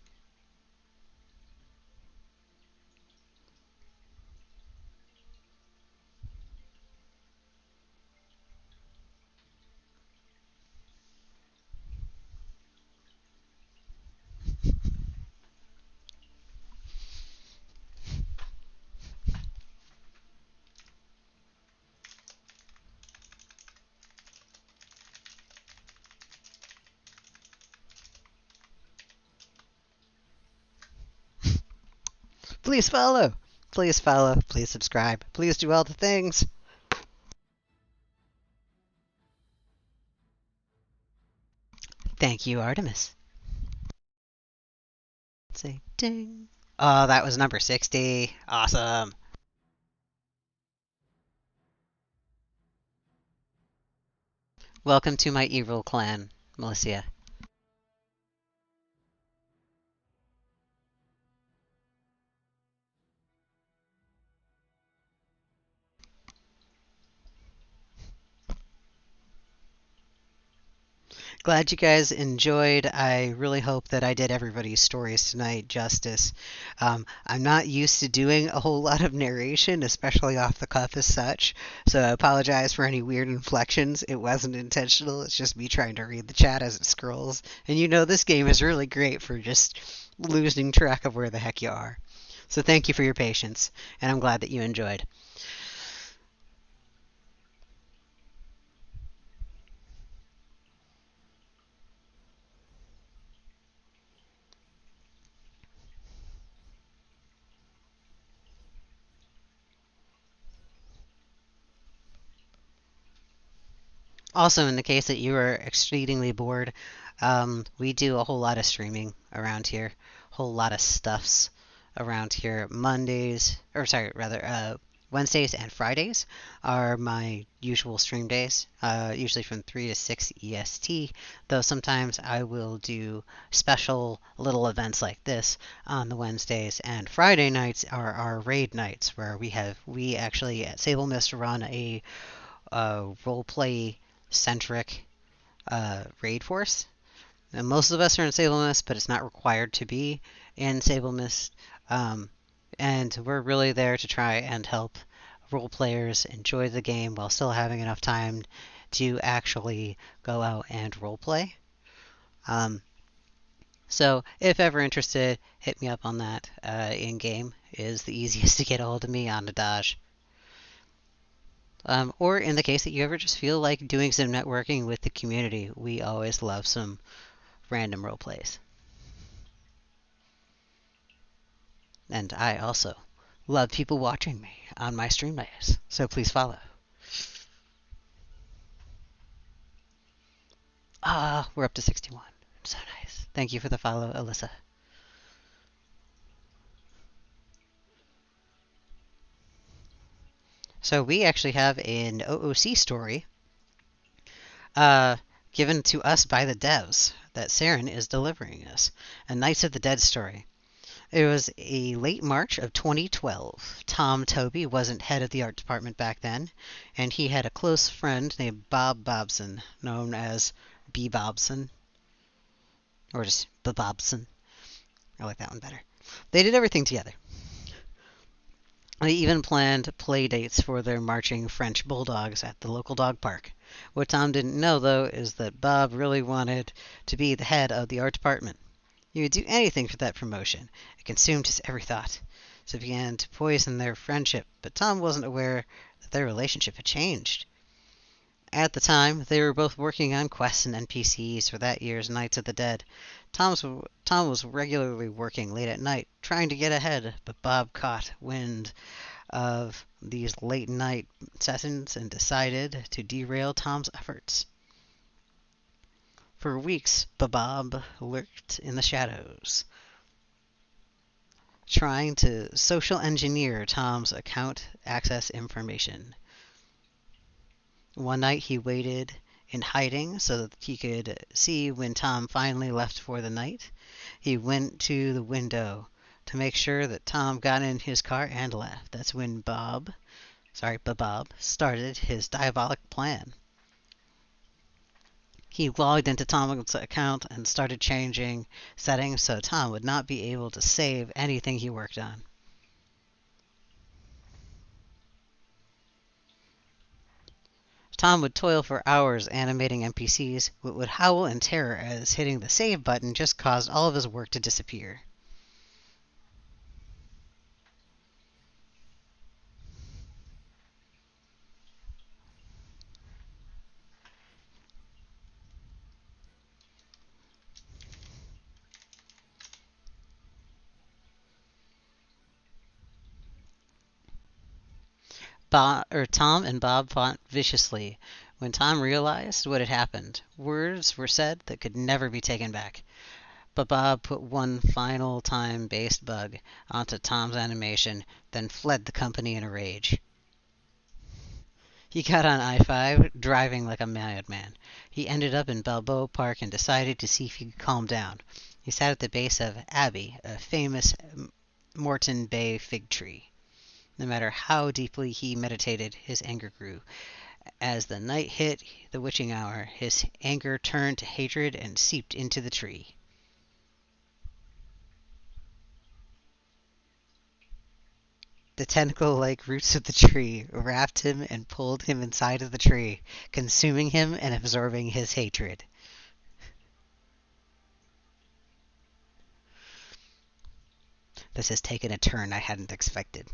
Please follow! Please follow, please subscribe, please do all the things. Thank you, Artemis. Let's say ding. Oh, that was number 60. Awesome. Welcome to my evil clan, Melissa. Glad you guys enjoyed. I really hope that I did everybody's stories tonight justice. I'm not used to doing a whole lot of narration, especially off the cuff as such, so I apologize for any weird inflections. It wasn't intentional, it's just me trying to read the chat as it scrolls. And you know this game is really great for just losing track of where the heck you are. So thank you for your patience, and I'm glad that you enjoyed. Also, in the case that you are exceedingly bored, we do a whole lot of streaming around here, whole lot of stuffs around here. Mondays, or sorry, rather, Wednesdays and Fridays are my usual stream days, usually from 3 to 6 EST, though sometimes I will do special little events like this on the Wednesdays, and Friday nights are our raid nights where we actually at Sable Mist run a role play centric raid force. And most of us are in Sable Mist, but it's not required to be in Sable Mist. Um, and we're really there to try and help role players enjoy the game while still having enough time to actually go out and role play. Um, so if ever interested, hit me up on that. In game is the easiest to get a hold of me on the Dodge. Or in the case that you ever just feel like doing some networking with the community, we always love some random role plays. And I also love people watching me on my stream days, so please follow. We're up to 61. So nice. Thank you for the follow, Alyssa. So we actually have an OOC story uh, given to us by the devs that Saren is delivering us. A Knights of the Dead story. It was a late March of 2012. Tom Toby wasn't head of the art department back then, and he had a close friend named Bob Bobson, known as B. Bobson, or just B. Bobson. I like that one better. They did everything together. They even planned play dates for their marching French bulldogs at the local dog park. What Tom didn't know, though, is that Bob really wanted to be the head of the art department. He would do anything for that promotion. It consumed his every thought. So it began to poison their friendship, but Tom wasn't aware that their relationship had changed. At the time, they were both working on quests and NPCs for that year's Knights of the Dead. Tom was regularly working late at night, trying to get ahead, but Bob caught wind of these late night sessions and decided to derail Tom's efforts. For weeks, Bob lurked in the shadows, trying to social engineer Tom's account access information. One night he waited in hiding so that he could see when Tom finally left for the night. He went to the window to make sure that Tom got in his car and left. That's when Bob started his diabolic plan. He logged into Tom's account and started changing settings so Tom would not be able to save anything he worked on. Tom would toil for hours animating NPCs, but would howl in terror as hitting the save button just caused all of his work to disappear. Tom and Bob fought viciously. When Tom realized what had happened, words were said that could never be taken back. But Bob put one final time-based bug onto Tom's animation, then fled the company in a rage. He got on I-5, driving like a madman. He ended up in Balboa Park and decided to see if he could calm down. He sat at the base of Abbey, a famous Moreton Bay fig tree. No matter how deeply he meditated, his anger grew. As the night hit the witching hour, his anger turned to hatred and seeped into the tree. The tentacle-like roots of the tree wrapped him and pulled him inside of the tree, consuming him and absorbing his hatred. This has taken a turn I hadn't expected.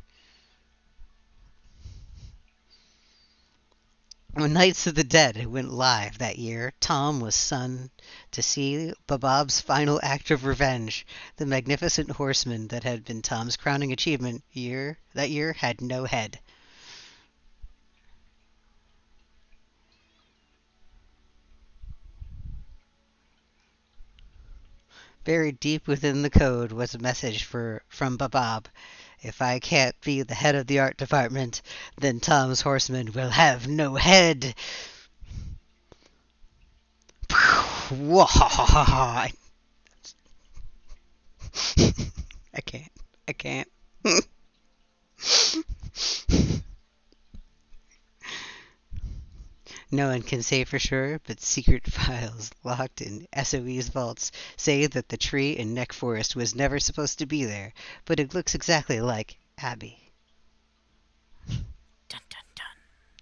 When Knights of the Dead went live that year, Tom was stunned to see Bob's final act of revenge. The magnificent horseman that had been Tom's crowning achievement that year had no head. Buried deep within the code was a message from Babab. If I can't be the head of the art department, then Tom's horseman will have no head. I can't. I can't. No one can say for sure, but secret files locked in SOE's vaults say that the tree in Neck Forest was never supposed to be there, but it looks exactly like Abby. Dun dun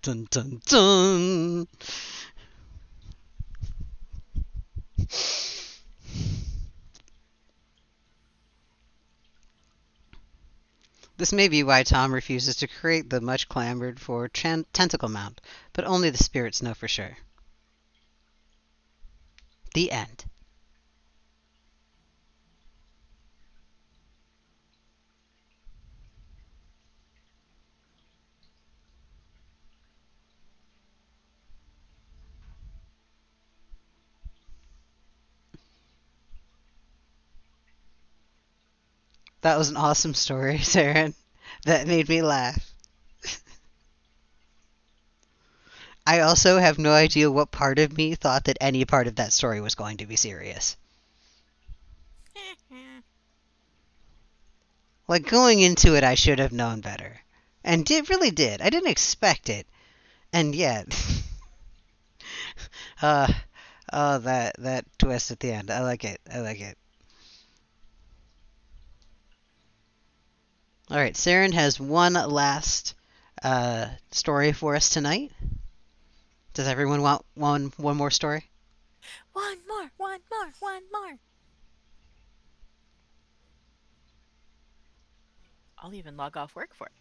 dun. Dun dun dun! This may be why Tom refuses to create the much clamored for tentacle mount, but only the spirits know for sure. The end. That was an awesome story, Saren. That made me laugh. I also have no idea what part of me thought that any part of that story was going to be serious. Like, going into it, I should have known better. And really did. I didn't expect it. And yet. uh, oh, that twist at the end. I like it. I like it. Alright, Saren has one last story for us tonight. Does everyone want one more story? One more, one more, one more. I'll even log off work for it.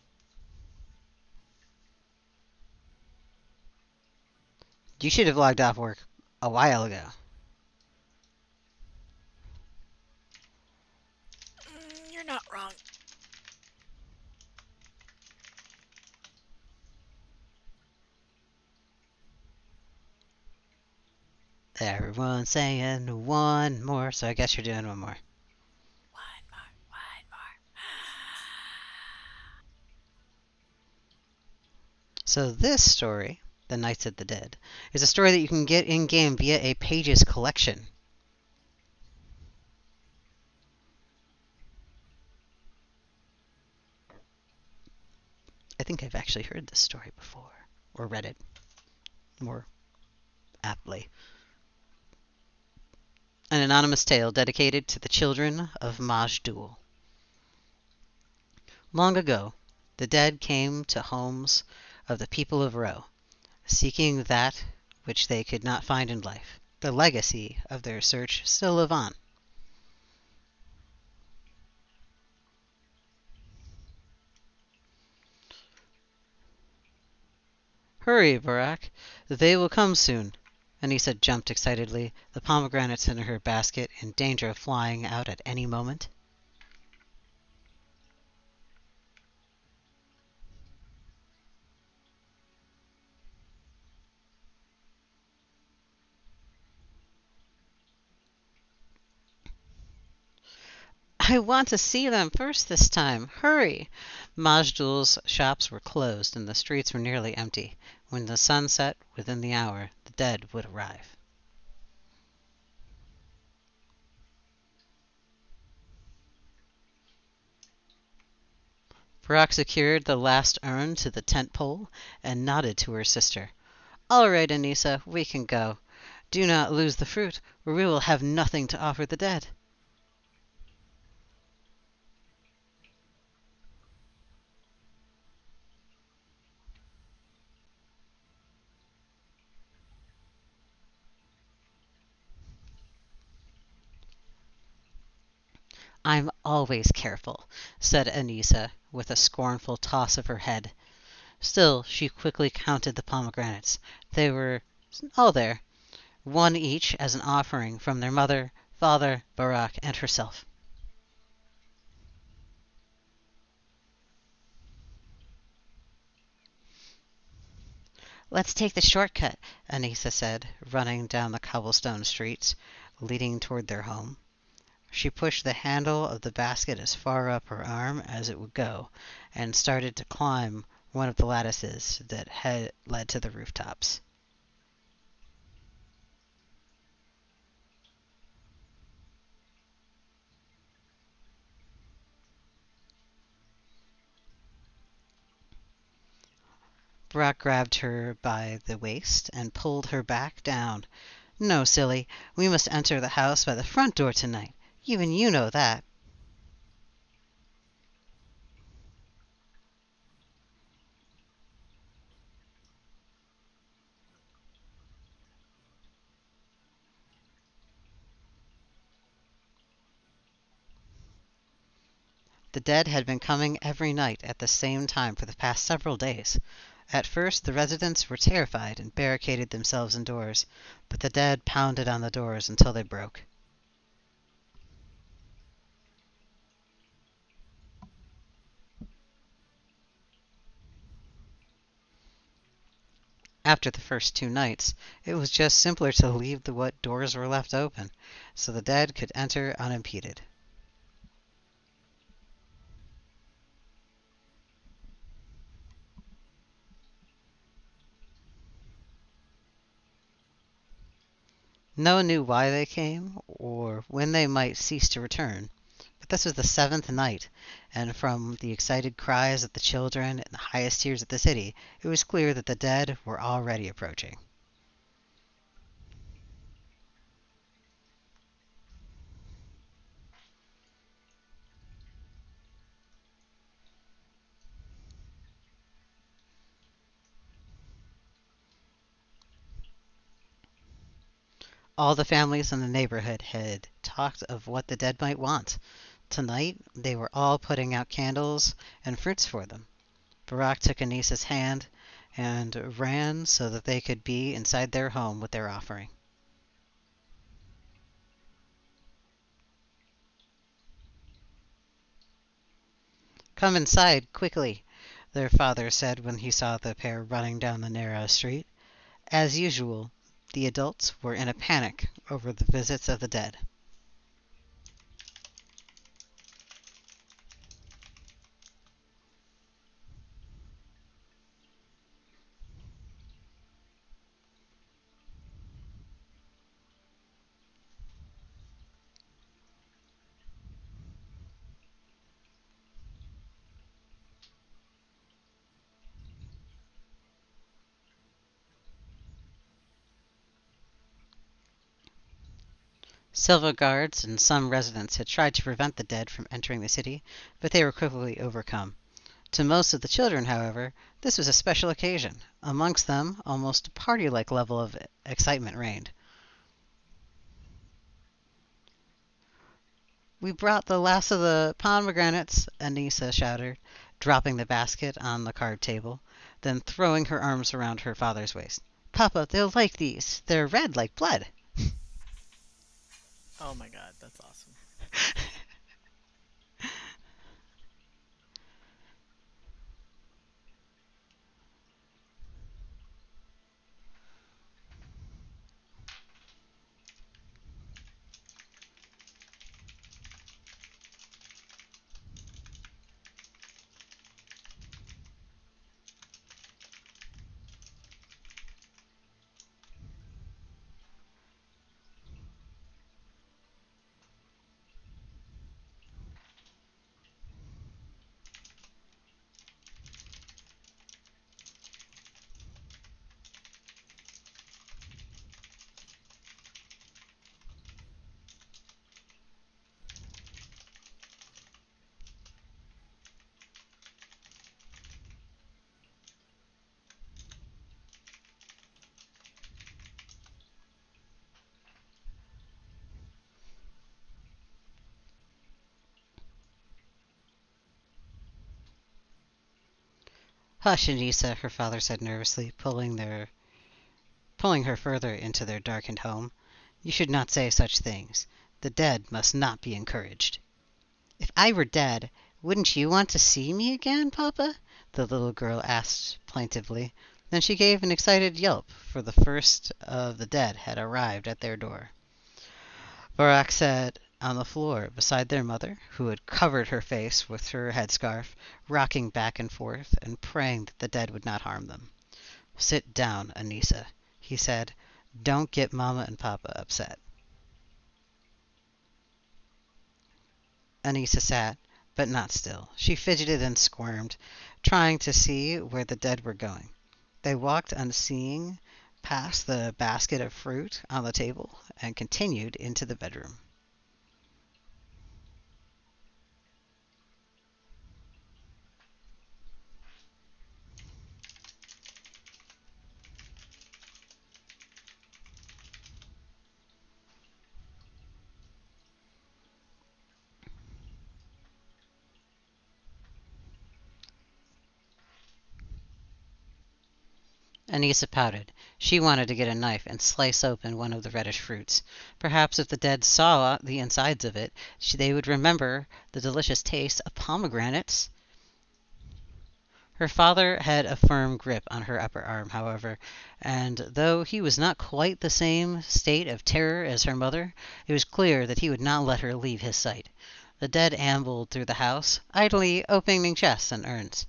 You should have logged off work a while ago. You're not wrong. Everyone's saying one more, so I guess you're doing one more. One more, one more. So this story, The Knights of the Dead, is a story that you can get in-game via a Pages collection. I think I've actually heard this story before, or read it more aptly. An anonymous tale dedicated to the children of Majdul. Long ago, the dead came to homes of the people of Ro, seeking that which they could not find in life. The legacy of their search still live on. Hurry, Barak. They will come soon. Anissa jumped excitedly, the pomegranates in her basket in danger of flying out at any moment. I want to see them first this time. Hurry! Majdul's shops were closed and the streets were nearly empty. When the sun set within the hour, the dead would arrive. Barak secured the last urn to the tent pole and nodded to her sister. All right, Anissa, we can go. Do not lose the fruit, or we will have nothing to offer the dead. I'm always careful, said Anissa, with a scornful toss of her head. Still, she quickly counted the pomegranates. They were all there, one each as an offering from their mother, father, Barak, and herself. Let's take the shortcut, Anissa said, running down the cobblestone streets leading toward their home. She pushed the handle of the basket as far up her arm as it would go, and started to climb one of the lattices that had led to the rooftops. Brock grabbed her by the waist and pulled her back down. "No, silly, we must enter the house by the front door tonight. Even you know that." The dead had been coming every night at the same time for the past several days. At first the residents were terrified and barricaded themselves indoors, but the dead pounded on the doors until they broke. After the first 2 nights, it was just simpler to leave the what doors were left open, so the dead could enter unimpeded. No one knew why they came, or when they might cease to return, but this was the 7th night, and from the excited cries of the children in the highest tiers of the city, it was clear that the dead were already approaching. All the families in the neighborhood had talked of what the dead might want. Tonight, they were all putting out candles and fruits for them. Barack took Anissa's hand and ran so that they could be inside their home with their offering. "Come inside, quickly," their father said when he saw the pair running down the narrow street. As usual, the adults were in a panic over the visits of the dead. Silver guards and some residents had tried to prevent the dead from entering the city, but they were quickly overcome. To most of the children, however, this was a special occasion. Amongst them, almost a party-like level of excitement reigned. "We brought the last of the pomegranates," Anissa shouted, dropping the basket on the card table, then throwing her arms around her father's waist. "Papa, they'll like these. They're red like blood." Oh my god, that's awesome. "Hush, Anissa," her father said nervously, pulling her further into their darkened home. "You should not say such things. The dead must not be encouraged." "If I were dead, wouldn't you want to see me again, papa?" the little girl asked plaintively. Then she gave an excited yelp, for the first of the dead had arrived at their door. Barak said, on the floor beside their mother, who had covered her face with her headscarf, rocking back and forth and praying that the dead would not harm them. "Sit down, Anissa," he said. "Don't get Mama and Papa upset." Anissa sat, but not still. She fidgeted and squirmed, trying to see where the dead were going. They walked unseeing past the basket of fruit on the table and continued into the bedroom. Anissa pouted. She wanted to get a knife and slice open one of the reddish fruits. Perhaps if the dead saw the insides of it, they would remember the delicious taste of pomegranates. Her father had a firm grip on her upper arm, however, and though he was not quite the same state of terror as her mother, it was clear that he would not let her leave his sight. The dead ambled through the house, idly opening chests and urns.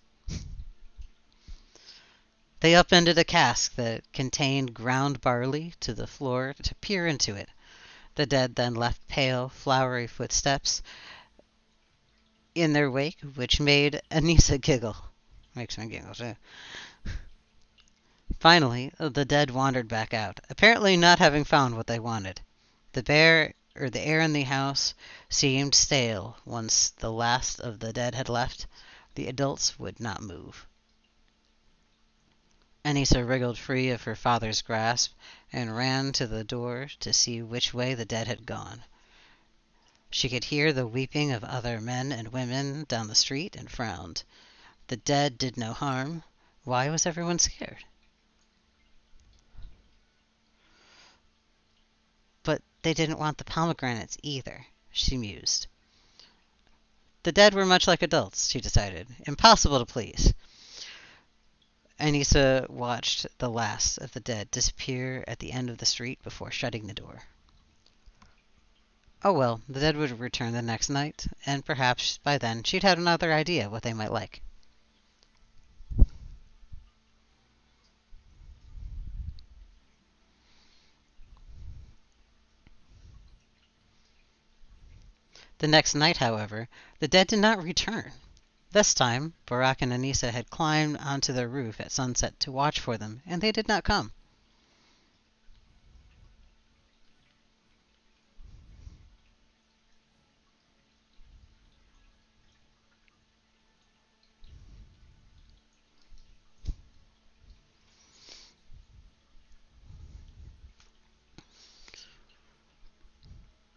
They upended a cask that contained ground barley to the floor to peer into it. The dead then left pale, flowery footsteps in their wake, which made Anissa giggle. Makes me giggle too. Finally, the dead wandered back out, apparently not having found what they wanted. The air in the house seemed stale once the last of the dead had left. The adults would not move. Anissa wriggled free of her father's grasp and ran to the door to see which way the dead had gone. She could hear the weeping of other men and women down the street and frowned. The dead did no harm. Why was everyone scared? But they didn't want the pomegranates either, she mused. The dead were much like adults, she decided. Impossible to please. Anissa watched the last of the dead disappear at the end of the street before shutting the door. Oh well, the dead would return the next night, and perhaps by then she'd had another idea what they might like. The next night, however, the dead did not return. This time, Barak and Anissa had climbed onto their roof at sunset to watch for them, and they did not come.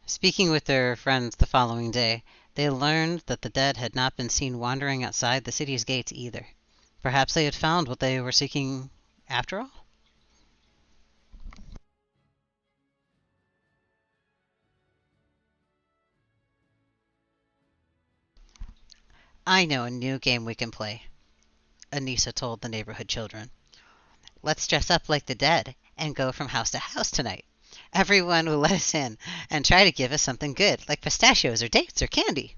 Speaking with their friends the following day, they learned that the dead had not been seen wandering outside the city's gates either. Perhaps they had found what they were seeking after all? I know a new game we can play, Anissa told the neighborhood children. Let's dress up like the dead and go from house to house tonight. Everyone will let us in and try to give us something good, like pistachios or dates or candy.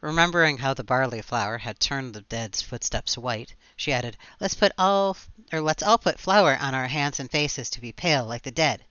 Remembering how the barley flour had turned the dead's footsteps white, she added, let's all put flour on our hands and faces to be pale like the dead.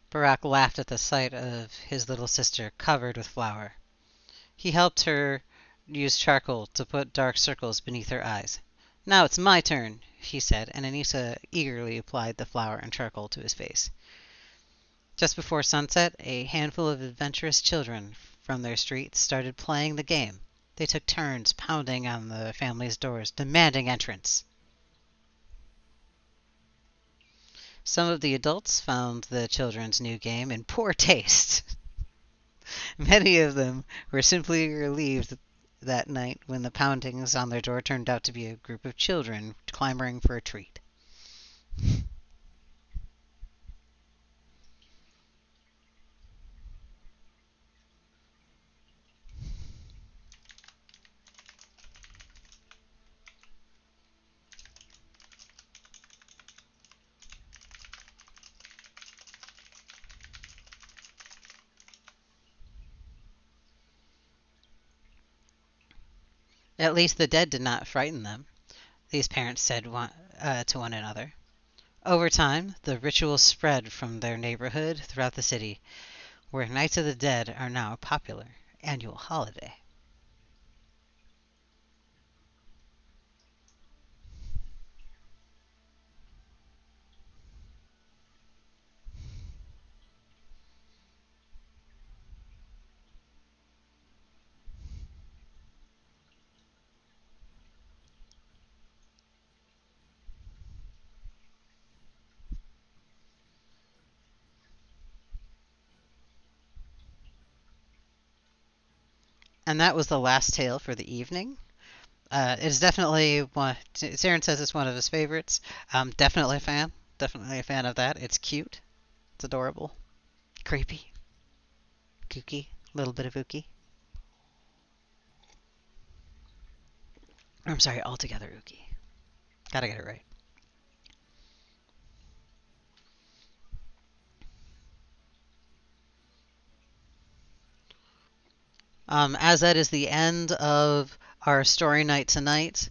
Barak laughed at the sight of his little sister covered with flour. He helped her use charcoal to put dark circles beneath her eyes. "Now it's my turn," he said, and Anissa eagerly applied the flour and charcoal to his face. Just before sunset, a handful of adventurous children from their streets started playing the game. They took turns pounding on the family's doors, demanding entrance. Some of the adults found the children's new game in poor taste. Many of them were simply relieved that night when the poundings on their door turned out to be a group of children clamoring for a treat. At least the dead did not frighten them, these parents said to one another. Over time, the ritual spread from their neighborhood throughout the city, where Nights of the Dead are now a popular annual holiday. And that was the last tale for the evening. It's definitely one. Saren says it's one of his favorites. Definitely a fan. Definitely a fan of that. It's cute. It's adorable. Creepy. Kooky. A little bit of ooky. I'm sorry, altogether ooky. Gotta get it right. As that is the end of our story night tonight,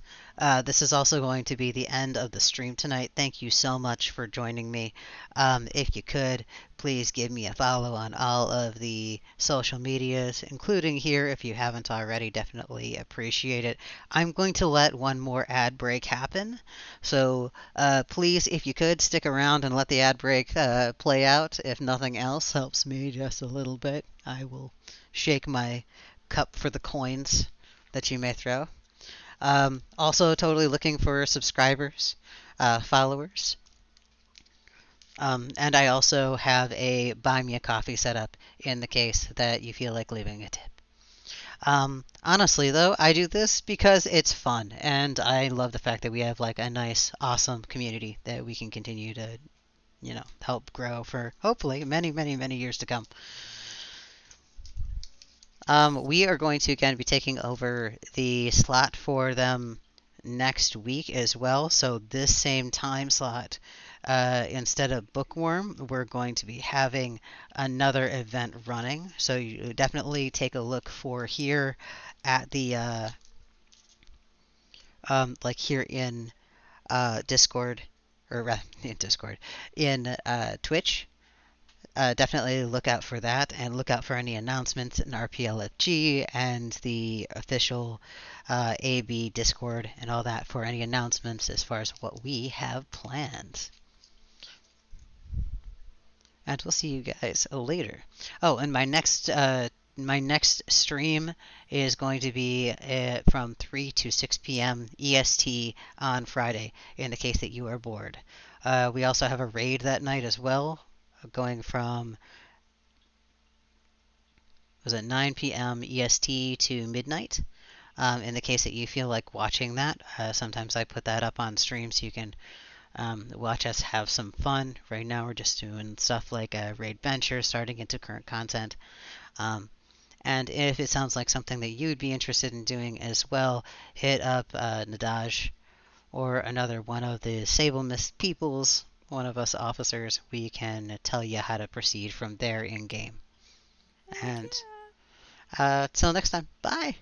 this is also going to be the end of the stream tonight. Thank you so much for joining me. If you could, please give me a follow on all of the social medias, including here if you haven't already. Definitely appreciate it. I'm going to let one more ad break happen. So please, if you could, stick around and let the ad break play out. If nothing else helps me just a little bit, I will shake my cup for the coins that you may throw. Also, totally looking for subscribers, followers. And I also have a buy me a coffee set up in the case that you feel like leaving a tip. Honestly, though, I do this because it's fun, and I love the fact that we have like a nice, awesome community that we can continue to, help grow for hopefully many, many, many years to come. We are going to again be taking over the slot for them next week as well. So this same time slot, instead of Bookwyrm, we're going to be having another event running. So you definitely take a look for here at the like here in Discord or in Discord in Twitch. Definitely look out for that and look out for any announcements in RPLFG and the official AB Discord and all that for any announcements as far as what we have planned. And we'll see you guys later. Oh, and my next stream is going to be from 3 to 6 p.m. EST on Friday, in the case that you are bored. We also have a raid that night as well, going from was it 9 p.m. EST to midnight. In the case that you feel like watching that, sometimes I put that up on stream so you can watch us have some fun. Right now we're just doing stuff like Raid Venture, starting into current content. And if it sounds like something that you would be interested in doing as well, hit up Nadaj or another one of the Sable Mist peoples, one of us officers. We can tell you how to proceed from there in game. Heck And yeah. till next time, bye!